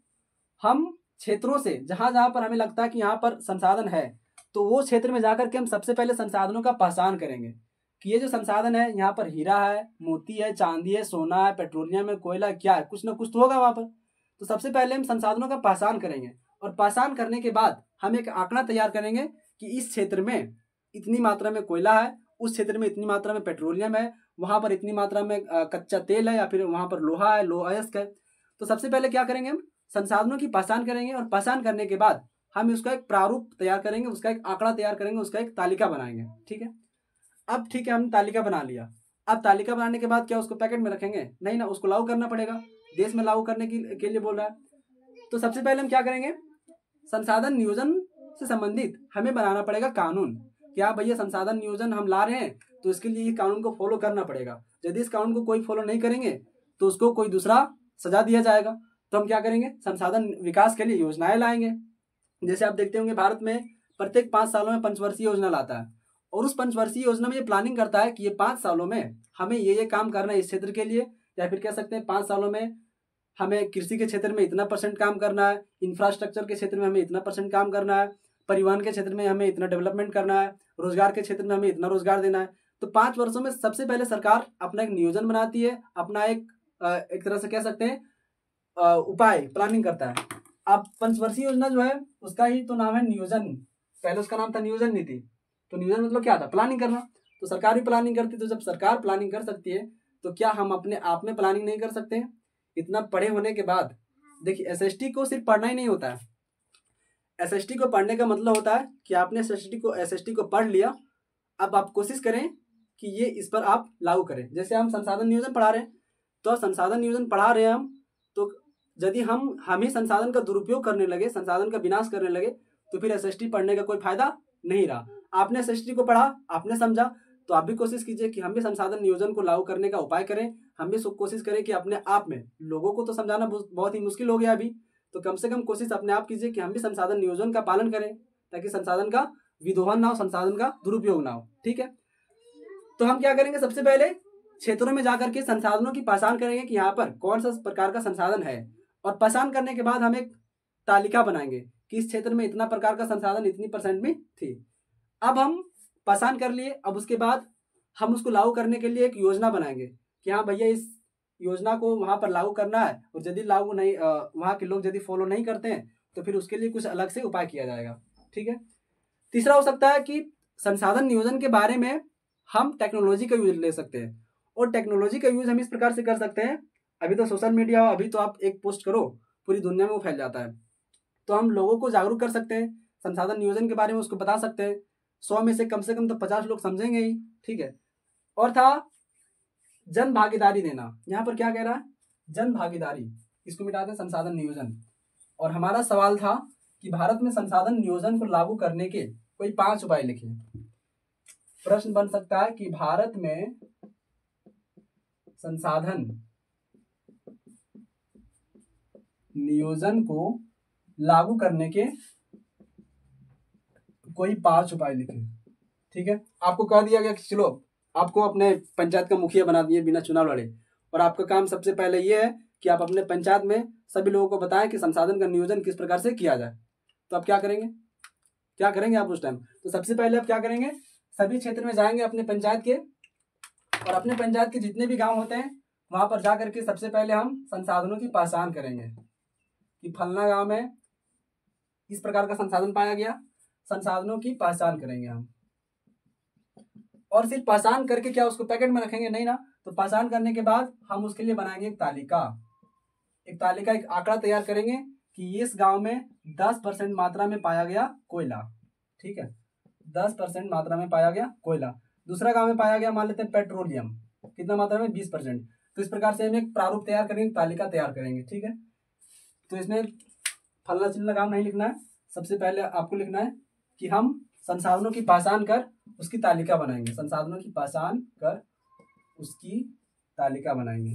हम क्षेत्रों से जहां जहां पर हमें लगता है कि यहाँ पर संसाधन है, तो वो क्षेत्र में जाकर के हम सबसे पहले संसाधनों का पहचान करेंगे कि ये जो संसाधन है, यहाँ पर हीरा है, मोती है, चांदी है, सोना है, पेट्रोलियम है, कोयला, क्या है, कुछ ना कुछ तो होगा वहां पर। तो सबसे पहले हम संसाधनों का पहचान करेंगे, और पहचान करने के बाद हम एक आंकड़ा तैयार करेंगे कि इस क्षेत्र में इतनी मात्रा में कोयला है, उस क्षेत्र में इतनी मात्रा में पेट्रोलियम है, वहां पर इतनी मात्रा में कच्चा तेल है, या फिर वहां पर लोहा है, लोहा अयस्क है। तो सबसे पहले क्या करेंगे, हम संसाधनों की पहचान करेंगे, और पहचान करने के बाद हम उसका एक प्रारूप तैयार करेंगे, उसका एक आंकड़ा तैयार करेंगे, उसका एक तालिका बनाएंगे। ठीक है, अब ठीक है, हमने तालिका बना लिया। अब तालिका बनाने के बाद क्या उसको पैकेट में रखेंगे? नहीं ना, उसको लागू करना पड़ेगा, देश में लागू करने के लिए बोल रहा है। तो सबसे पहले हम क्या करेंगे, संसाधन नियोजन से संबंधित हमें बनाना पड़ेगा कानून। क्या भैया संसाधन नियोजन हम ला रहे हैं, तो इसके लिए कानून को फॉलो करना पड़ेगा। यदि इस कानून को कोई फॉलो नहीं करेंगे तो उसको कोई दूसरा सजा दिया जाएगा। तो हम क्या करेंगे, संसाधन विकास के लिए योजनाएं लाएंगे। जैसे आप देखते होंगे भारत में प्रत्येक 5 सालों में पंचवर्षीय योजना लाता है, और उस पंचवर्षीय योजना में ये प्लानिंग करता है कि ये 5 सालों में हमें ये काम करना है इस क्षेत्र के लिए, या फिर कह सकते हैं 5 सालों में हमें कृषि के क्षेत्र में इतना % काम करना है, इंफ्रास्ट्रक्चर के क्षेत्र में हमें इतना % काम करना है, परिवहन के क्षेत्र में हमें इतना डेवलपमेंट करना है, रोजगार के क्षेत्र में हमें इतना रोजगार देना है। तो 5 वर्षों में सबसे पहले सरकार अपना एक नियोजन बनाती है, अपना एक तरह से कह सकते हैं उपाय प्लानिंग करता है। अब पंचवर्षीय योजना जो है उसका ही तो नाम है नियोजन, पहले उसका नाम था नियोजन नीति। तो नियोजन मतलब क्या था, प्लानिंग करना। तो सरकार भी प्लानिंग करती है, तो जब सरकार प्लानिंग कर सकती है तो क्या हम अपने आप में प्लानिंग नहीं कर सकते हैं? इतना पढ़े होने के बाद देखिए, एसएसटी को सिर्फ पढ़ना ही नहीं होता है। एसएसटी को पढ़ने का मतलब होता है कि आपने एसएसटी को पढ़ लिया, अब आप कोशिश करें कि ये इस पर आप लागू करें। जैसे हम संसाधन नियोजन पढ़ा रहे हैं, तो संसाधन नियोजन पढ़ा रहे हैं हम, तो यदि हम ही संसाधन का दुरुपयोग करने लगे, संसाधन का विनाश करने लगे, तो फिर एसएसटी पढ़ने का कोई फायदा नहीं रहा। आपने एसएसटी को पढ़ा, आपने समझा, तो आप भी कोशिश कीजिए कि हम भी संसाधन नियोजन को लागू करने का उपाय करें। हम भी कोशिश करें कि अपने आप में, लोगों को तो समझाना बहुत ही मुश्किल हो गया अभी, तो कम से कम कोशिश अपने आप कीजिए कि हम भी संसाधन नियोजन का पालन करें, ताकि संसाधन का विदोहन ना हो, संसाधन का दुरुपयोग ना हो। ठीक है, तो हम क्या करेंगे, सबसे पहले क्षेत्रों में जाकर के संसाधनों की पहचान करेंगे कि यहाँ पर कौन सा प्रकार का संसाधन है, और पहचान करने के बाद हम एक तालिका बनाएंगे कि इस क्षेत्र में इतना प्रकार का संसाधन इतनी % में थी। अब हम पहचान कर लिए, अब उसके बाद हम उसको लागू करने के लिए एक योजना बनाएंगे कि हाँ भैया इस योजना को वहां पर लागू करना है, और यदि लागू नहीं, वहां के लोग यदि फॉलो नहीं करते हैं तो फिर उसके लिए कुछ अलग से उपाय किया जाएगा। ठीक है, तीसरा हो सकता है कि संसाधन नियोजन के बारे में हम टेक्नोलॉजी का यूज ले सकते हैं, और टेक्नोलॉजी का यूज हम इस प्रकार से कर सकते हैं। अभी तो सोशल मीडिया हो, अभी तो आप एक पोस्ट करो पूरी दुनिया में वो फैल जाता है, तो हम लोगों को जागरूक कर सकते हैं, संसाधन नियोजन के बारे में उसको बता सकते हैं। 100 में से कम तो 50 लोग समझेंगे ही। ठीक है, और था जन भागीदारी देना। यहाँ पर क्या कह रहा है, जन भागीदारी, इसको मिटाते हैं संसाधन नियोजन। और हमारा सवाल था कि भारत में संसाधन नियोजन को लागू करने के कोई 5 उपाय लिखिए। प्रश्न बन सकता है कि भारत में संसाधन नियोजन को लागू करने के कोई 5 उपाय लिखे। ठीक है, आपको कह दिया गया कि चलो आपको अपने पंचायत का मुखिया बना दिए बिना चुनाव लड़े, और आपका काम सबसे पहले ये है कि आप अपने पंचायत में सभी लोगों को बताएं कि संसाधन का नियोजन किस प्रकार से किया जाए। तो आप क्या करेंगे आप उस टाइम? तो सबसे पहले आप क्या करेंगे, सभी क्षेत्र में जाएंगे अपने पंचायत के, और अपने पंचायत के जितने भी गांव होते हैं वहां पर जा करके सबसे पहले हम संसाधनों की पहचान करेंगे कि फलना गांव में इस प्रकार का संसाधन पाया गया। संसाधनों की पहचान करेंगे हम, और सिर्फ पहचान करके क्या उसको पैकेट में रखेंगे? नहीं ना। तो पहचान करने के बाद हम उसके लिए बनाएंगे एक तालिका, एक आंकड़ा तैयार करेंगे कि इस गांव में 10% मात्रा में पाया गया कोयला। ठीक है, 10% मात्रा में पाया गया कोयला। दूसरा गांव में पाया गया मान लेते हैं पेट्रोलियम, कितना मात्रा में? 20%। तो इस प्रकार से हम एक प्रारूप तैयार करेंगे, तालिका तैयार करेंगे। ठीक है, तो इसमें फलना चिल्ला गांव नहीं लिखना है, सबसे पहले आपको लिखना है कि हम संसाधनों की पहचान कर उसकी तालिका बनाएंगे। संसाधनों की पहचान कर उसकी तालिका बनाएंगे,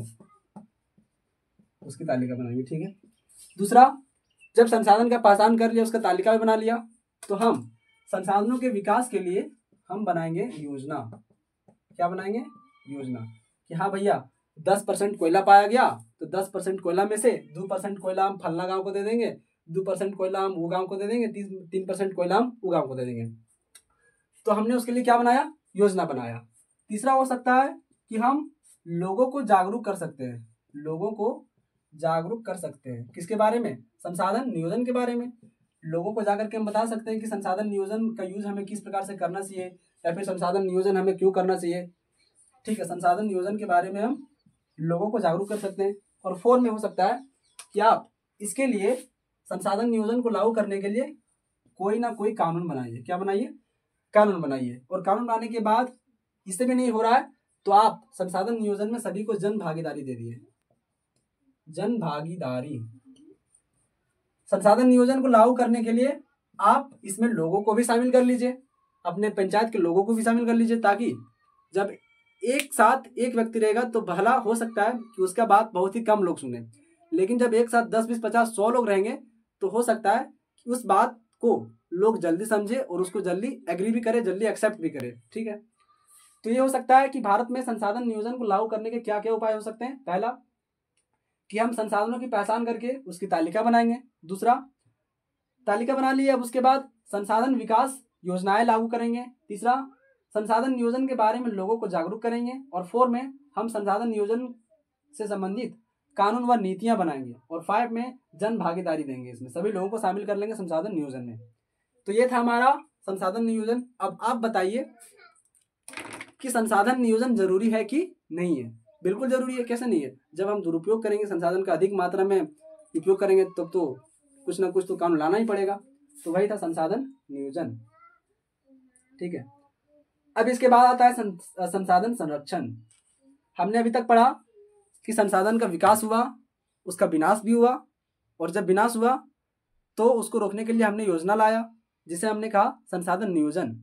उसकी तालिका बनाएंगे। ठीक है, दूसरा, जब संसाधन का पहचान कर लिया, उसका तालिका भी बना लिया, तो हम संसाधनों के विकास के लिए हम बनाएंगे योजना। क्या बनाएंगे? योजना। कि हाँ भैया 10% कोयला पाया गया, तो 10% कोयला में से 2% कोयला हम फलना गांव को दे देंगे, 2% कोयला हम वो गांव को दे देंगे, 3% कोयला हम वो गांव को दे देंगे। तो हमने उसके लिए क्या बनाया? योजना बनाया। तीसरा हो सकता है कि हम लोगों को जागरूक कर सकते हैं, लोगों को जागरूक कर सकते हैं किसके बारे में? संसाधन नियोजन के बारे में। लोगों को जाकर के हम बता सकते हैं कि संसाधन नियोजन का यूज हमें किस प्रकार से करना चाहिए, या फिर संसाधन नियोजन हमें क्यों करना चाहिए। ठीक है, संसाधन नियोजन के बारे में हम लोगों को जागरूक कर सकते हैं। और 4 में हो सकता है कि आप इसके लिए संसाधन नियोजन को लागू करने के लिए कोई ना कोई कानून बनाइए। क्या बनाइए? कानून बनाइए। और कानून बनाने के बाद इससे भी नहीं हो रहा है तो आप संसाधन नियोजन में सभी को जन भागीदारी दे दिए। जन भागीदारी, संसाधन नियोजन को लागू करने के लिए आप इसमें लोगों को भी शामिल कर लीजिए, अपने पंचायत के लोगों को भी शामिल कर लीजिए, ताकि जब एक साथ एक व्यक्ति रहेगा तो भला हो सकता है कि उसका बात बहुत ही कम लोग सुने, लेकिन जब एक साथ 10, 20, 50, 100 लोग रहेंगे तो हो सकता है कि उस बात को लोग जल्दी समझे और उसको जल्दी एग्री भी करे, जल्दी एक्सेप्ट भी करे। ठीक है, तो ये हो सकता है कि भारत में संसाधन नियोजन को लागू करने के क्या क्या उपाय हो सकते हैं। पहला, कि हम संसाधनों की पहचान करके उसकी तालिका बनाएंगे। दूसरा, तालिका बना ली, अब उसके बाद संसाधन विकास योजनाएं लागू करेंगे। तीसरा, संसाधन नियोजन के बारे में लोगों को जागरूक करेंगे। और 4 में हम संसाधन नियोजन से संबंधित कानून व नीतियां बनाएंगे। और 5 में जन भागीदारी देंगे, इसमें सभी लोगों को शामिल कर लेंगे संसाधन नियोजन में। तो ये था हमारा संसाधन नियोजन। अब आप बताइए कि संसाधन नियोजन जरूरी है कि नहीं है? बिल्कुल जरूरी है। कैसे नहीं है? जब हम दुरुपयोग करेंगे, संसाधन का अधिक मात्रा में उपयोग करेंगे, तब तो कुछ ना कुछ तो कानून लाना ही पड़ेगा। तो वही था संसाधन नियोजन। ठीक है, अब इसके बाद आता है संसाधन संरक्षण। हमने अभी तक पढ़ा कि संसाधन का विकास हुआ, उसका विनाश भी हुआ, और जब विनाश हुआ तो उसको रोकने के लिए हमने योजना लाया, जिसे हमने कहा संसाधन नियोजन।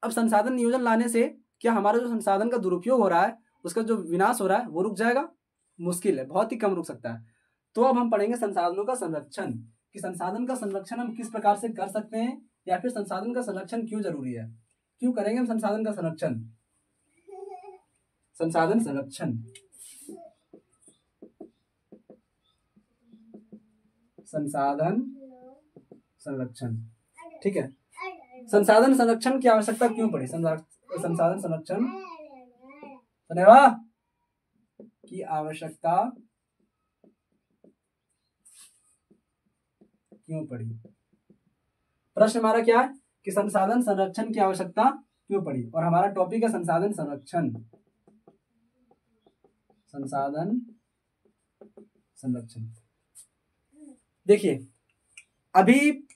अब संसाधन नियोजन लाने से क्या हमारा जो संसाधन का दुरुपयोग हो रहा है, उसका जो विनाश हो रहा है, वो रुक जाएगा? मुश्किल है, बहुत ही कम रुक सकता है। तो अब हम पढ़ेंगे संसाधनों का संरक्षण, कि संसाधन का संरक्षण हम किस प्रकार से कर सकते हैं, या फिर संसाधन का संरक्षण क्यों जरूरी है, क्यों करेंगे हम संसाधन का संरक्षण। संसाधन संरक्षण, संसाधन संरक्षण। ठीक है, संसाधन संरक्षण की आवश्यकता क्यों पड़ी? संसाधन संरक्षण की आवश्यकता क्यों पड़ी? प्रश्न हमारा क्या है कि संसाधन संरक्षण की आवश्यकता क्यों पड़ी, और हमारा टॉपिक है संसाधन संरक्षण। संसाधन संरक्षण। देखिए, अभी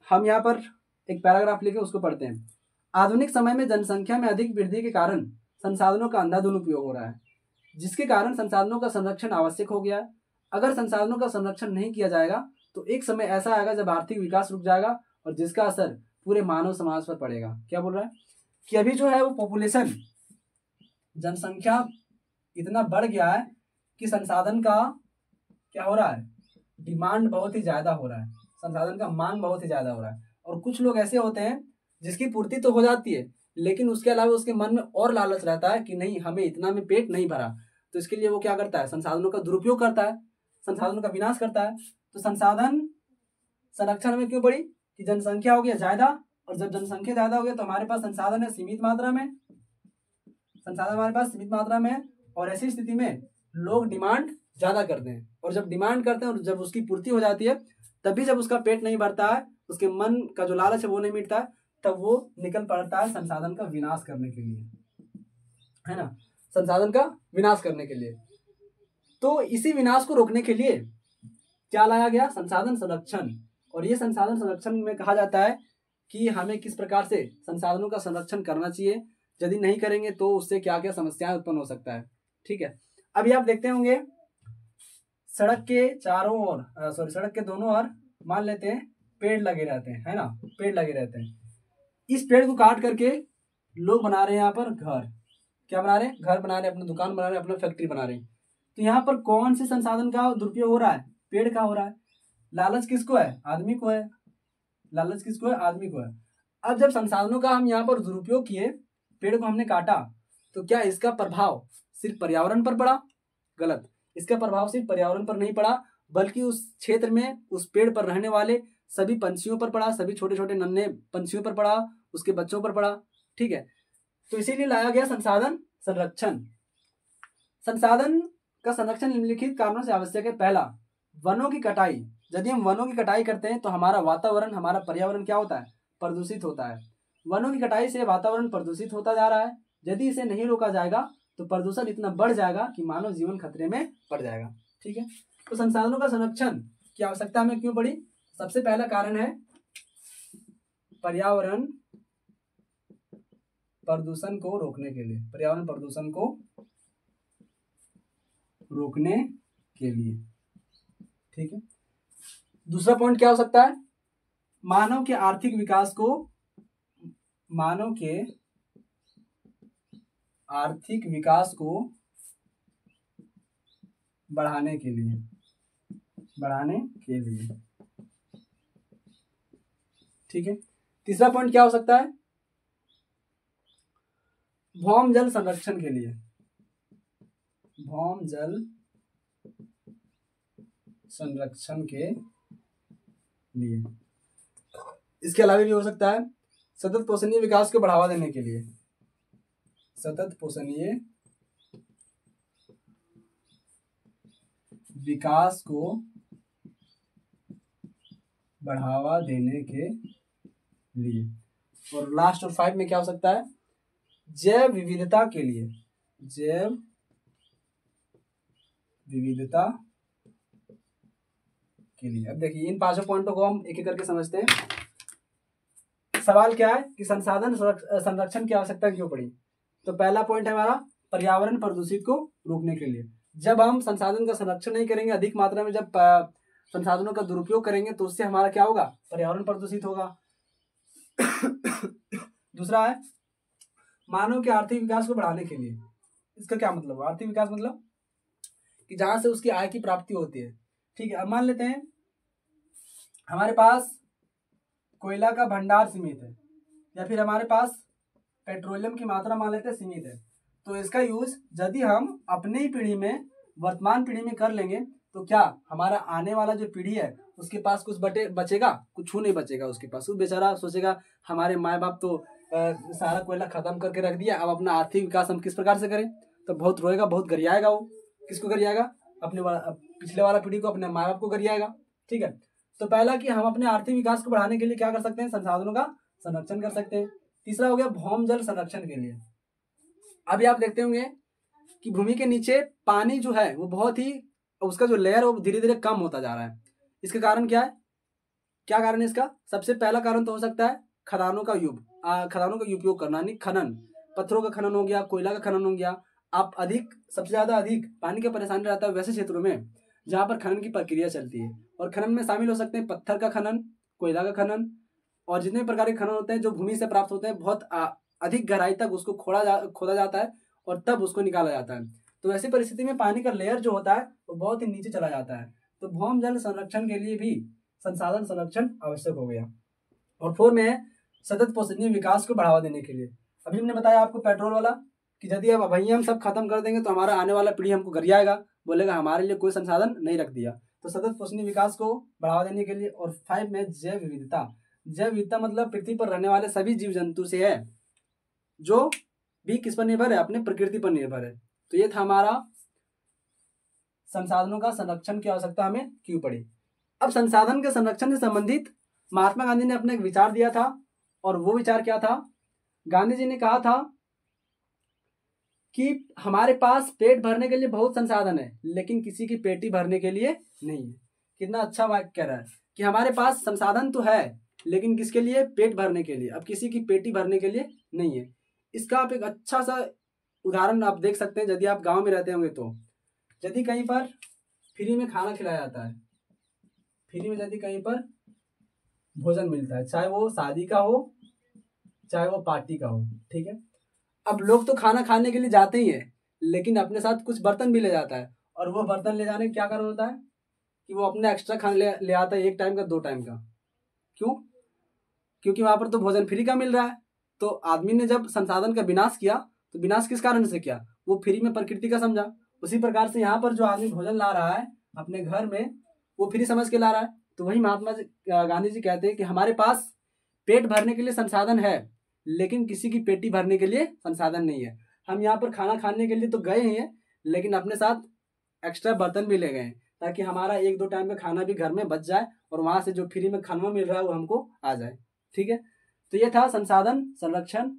हम यहाँ पर एक पैराग्राफ लिखे, उसको पढ़ते हैं। आधुनिक समय में जनसंख्या में अधिक वृद्धि के कारण संसाधनों का अंधाधुंध उपयोग हो रहा है, जिसके कारण संसाधनों का संरक्षण आवश्यक हो गया है। अगर संसाधनों का संरक्षण नहीं किया जाएगा तो एक समय ऐसा आएगा जब आर्थिक विकास रुक जाएगा, और जिसका असर पूरे मानव समाज पर पड़ेगा। क्या बोल रहा है कि अभी जो है वो पॉपुलेशन, जनसंख्या इतना बढ़ गया है कि संसाधन का क्या हो रहा है, डिमांड बहुत ही ज्यादा हो रहा है, संसाधन का मांग बहुत ही ज्यादा हो रहा है। और कुछ लोग ऐसे होते हैं जिसकी पूर्ति तो हो जाती है, लेकिन उसके अलावा उसके मन में और लालच रहता है कि नहीं, हमें इतना में पेट नहीं भरा, तो इसके लिए वो क्या करता है, संसाधनों का दुरुपयोग करता है, संसाधनों का विनाश करता है। तो संसाधन संरक्षण में क्यों पड़ी कि जनसंख्या हो गया ज्यादा, और जब जनसंख्या ज्यादा हो गया तो हमारे पास संसाधन है सीमित मात्रा में, संसाधन हमारे पास सीमित मात्रा में है, और ऐसी स्थिति में लोग डिमांड ज़्यादा करते हैं, और जब डिमांड करते हैं और जब उसकी पूर्ति हो जाती है, तभी जब उसका पेट नहीं भरता है, उसके मन का जो लालच है वो नहीं मिटता है, तब वो निकल पड़ता है संसाधन का विनाश करने के लिए, है ना, संसाधन का विनाश करने के लिए। तो इसी विनाश को रोकने के लिए क्या लाया गया? संसाधन संरक्षण। और ये संसाधन संरक्षण में कहा जाता है कि हमें किस प्रकार से संसाधनों का संरक्षण करना चाहिए, यदि नहीं करेंगे तो उससे क्या क्या समस्याएं उत्पन्न हो सकता है। ठीक है, अभी आप देखते होंगे सड़क के चारों ओर सड़क के दोनों ओर मान लेते हैं पेड़ लगे रहते हैं, है ना, पेड़ लगे रहते हैं। इस पेड़ को काट करके लोग बना रहे हैं यहाँ पर घर। क्या बना रहे हैं? घर बना रहे हैं, अपना दुकान बना रहे हैं, अपना फैक्ट्री बना रहे हैं। तो यहाँ पर कौन से संसाधन का दुरुपयोग हो रहा है? पेड़ का हो रहा है। लालच किसको है? आदमी को है। लालच किसको है? आदमी को है। अब जब संसाधनों का हम यहाँ पर दुरुपयोग किए, पेड़ को हमने काटा, तो क्या इसका प्रभाव सिर्फ पर्यावरण पर पड़ा? गलत। इसका प्रभाव सिर्फ पर्यावरण पर नहीं पड़ा, बल्कि उस क्षेत्र में उस पेड़ पर रहने वाले सभी पंछियों पर पड़ा, सभी छोटे छोटे नन्हे पंछियों पर पड़ा, उसके बच्चों पर पड़ा। ठीक है, तो इसीलिए लाया गया संसाधन संरक्षण। संसाधन का संरक्षण निम्नलिखित कारणों से आवश्यक है। पहला, वनों की कटाई। यदि हम वनों की कटाई करते हैं तो हमारा वातावरण, हमारा पर्यावरण क्या होता है? प्रदूषित होता है। वनों की कटाई से वातावरण प्रदूषित होता जा रहा है। यदि इसे नहीं रोका जाएगा तो प्रदूषण इतना बढ़ जाएगा कि मानव जीवन खतरे में पड़ जाएगा। ठीक है, तो संसाधनों का संरक्षण की आवश्यकता हमें क्यों पड़ी? सबसे पहला कारण है पर्यावरण प्रदूषण को रोकने के लिए। पर्यावरण प्रदूषण को रोकने के लिए। ठीक है, दूसरा पॉइंट क्या हो सकता है? मानव के आर्थिक विकास को, मानव के आर्थिक विकास को बढ़ाने के लिए, बढ़ाने के लिए। ठीक है, तीसरा पॉइंट क्या हो सकता है? भौम जल संरक्षण के लिए। भौम जल संरक्षण के लिए। इसके अलावा भी हो सकता है सतत पोषणीय विकास को बढ़ावा देने के लिए। सतत पोषणीय विकास को बढ़ावा देने के लिए। और लास्ट और 5 में क्या हो सकता है? जैव विविधता के लिए। जैव विविधता के लिए। अब देखिए इन 5 पॉइंटों को हम एक एक करके समझते हैं। सवाल क्या है कि संसाधन संरक्षण की आवश्यकता क्यों पड़ी? तो पहला पॉइंट है हमारा पर्यावरण प्रदूषित को रोकने के लिए। जब हम संसाधन का संरक्षण नहीं करेंगे, अधिक मात्रा में जब संसाधनों का दुरुपयोग करेंगे, तो उससे हमारा क्या होगा? पर्यावरण प्रदूषित होगा। दूसरा है मानव के आर्थिक विकास को बढ़ाने के लिए। इसका क्या मतलब? आर्थिक विकास मतलब कि जहां से उसकी आय की प्राप्ति होती है। ठीक है, अब मान लेते हैं हमारे पास कोयला का भंडार सीमित है, या फिर हमारे पास पेट्रोलियम की मात्रा मान लेते हैं सीमित है, तो इसका यूज यदि हम अपनी ही पीढ़ी में, वर्तमान पीढ़ी में कर लेंगे, तो क्या हमारा आने वाला जो पीढ़ी है उसके पास कुछ बचेगा? कुछ नहीं बचेगा उसके पास। वो बेचारा सोचेगा हमारे माँ बाप तो सारा कोयला खत्म करके रख दिया, अब अपना आर्थिक विकास हम किस प्रकार से करें? तो बहुत रोएगा, बहुत गरियाएगा। वो किसको गरियाएगा? अपने पिछले वाला पीढ़ी को, अपने माँ बाप को गरियाएगा। ठीक है, तो पहला कि हम अपने आर्थिक विकास को बढ़ाने के लिए क्या कर सकते हैं? संसाधनों का संरक्षण कर सकते हैं। तीसरा हो गया भौम जल संरक्षण के लिए। अभी आप देखते होंगे कि भूमि के नीचे पानी जो है वो बहुत ही, उसका जो लेयर वो धीरे धीरे कम होता जा रहा है। इसका कारण क्या है? क्या कारण है इसका? सबसे पहला कारण तो हो सकता है खदानों का उपयोग करना, यानी खनन। पत्थरों का खनन हो गया, कोयला का खनन हो गया। आप सबसे ज्यादा अधिक पानी का परेशानी रहता है वैसे क्षेत्रों में जहाँ पर खनन की प्रक्रिया चलती है। और खनन में शामिल हो सकते हैं पत्थर का खनन, कोयला का खनन, और जितने प्रकार के खनन होते हैं जो भूमि से प्राप्त होते हैं, बहुत अधिक गहराई तक उसको खोदा जाता है और तब उसको निकाला जाता है। तो ऐसी परिस्थिति में पानी का लेयर जो होता है वो बहुत ही नीचे चला जाता है। तो भौम जल संरक्षण के लिए भी संसाधन संरक्षण आवश्यक हो गया। और 4 में है सतत पोषणीय विकास को बढ़ावा देने के लिए। अभी हमने बताया आपको पेट्रोल वाला कि यदि अब वही हम सब खत्म कर देंगे तो हमारा आने वाला पीढ़ी हमको गरियाएगा, बोलेगा हमारे लिए कोई संसाधन नहीं रख दिया। तो सतत पोषणीय विकास को बढ़ावा देने के लिए। और 5 में जैव विविधता। जैव विविधता मतलब पृथ्वी पर रहने वाले सभी जीव जंतु से है, जो भी किस पर निर्भर है? अपने प्रकृति पर निर्भर है। तो ये था हमारा संसाधनों का संरक्षण की आवश्यकता हमें क्यों पड़ी। अब संसाधन के संरक्षण से संबंधित महात्मा गांधी ने अपना एक विचार दिया था, और वो विचार क्या था। गांधी जी ने कहा था कि हमारे पास पेट भरने के लिए बहुत संसाधन है, लेकिन किसी की पेटी भरने के लिए नहीं है। कितना अच्छा वाक्य कह रहा है कि हमारे पास संसाधन तो है, लेकिन किसके लिए, पेट भरने के लिए। अब किसी की पेटी भरने के लिए नहीं है। इसका आप एक अच्छा सा उदाहरण आप देख सकते हैं। यदि आप गांव में रहते होंगे तो यदि कहीं पर फ्री में खाना खिलाया जाता है, फ्री में यदि कहीं पर भोजन मिलता है, चाहे वो शादी का हो चाहे वो पार्टी का हो, ठीक है। अब लोग तो खाना खाने के लिए जाते ही हैं, लेकिन अपने साथ कुछ बर्तन भी ले जाता है, और वो बर्तन ले जाने का क्या कारण होता है कि वो अपने एक्स्ट्रा खाना ले आता है, 1 टाइम का 2 टाइम का। क्यों? क्योंकि वहां पर तो भोजन फ्री का मिल रहा है। तो आदमी ने जब संसाधन का विनाश किया, तो विनाश किस कारण से किया, वो फ्री में प्रकृति का समझा। उसी प्रकार से यहाँ पर जो आदमी भोजन ला रहा है अपने घर में, वो फ्री समझ के ला रहा है। तो वही महात्मा गांधी जी कहते हैं कि हमारे पास पेट भरने के लिए संसाधन है, लेकिन किसी की पेटी भरने के लिए संसाधन नहीं है। हम यहाँ पर खाना खाने के लिए तो गए हैं, लेकिन अपने साथ एक्स्ट्रा बर्तन भी ले गए हैं, ताकि हमारा 1-2 टाइम का खाना भी घर में बच जाए, और वहां से जो फ्री में खाना मिल रहा है वो हमको आ जाए। ठीक है, तो ये था संसाधन संरक्षण।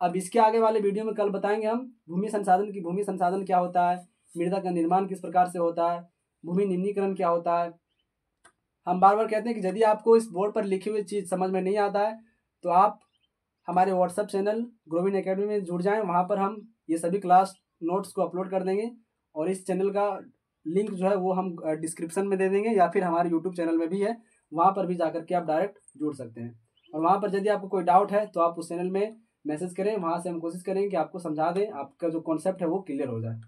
अब इसके आगे वाले वीडियो में कल बताएंगे हम भूमि संसाधन क्या होता है, मृदा का निर्माण किस प्रकार से होता है, भूमि निम्नीकरण क्या होता है। हम बार बार कहते हैं कि यदि आपको इस बोर्ड पर लिखी हुई चीज़ समझ में नहीं आता है, तो आप हमारे व्हाट्सएप चैनल ग्रोविन एकेडमी में जुड़ जाएं। वहाँ पर हम ये सभी क्लास नोट्स को अपलोड कर देंगे, और इस चैनल का लिंक जो है वो हम डिस्क्रिप्शन में दे देंगे, या फिर हमारे यूट्यूब चैनल में भी है, वहाँ पर भी जाकर के आप डायरेक्ट जुड़ सकते हैं। और वहाँ पर यदि आपको कोई डाउट है तो आप उस चैनल में मैसेज करें, वहाँ से हम कोशिश करेंगे कि आपको समझा दें, आपका जो कॉन्सेप्ट है वो क्लियर हो जाए।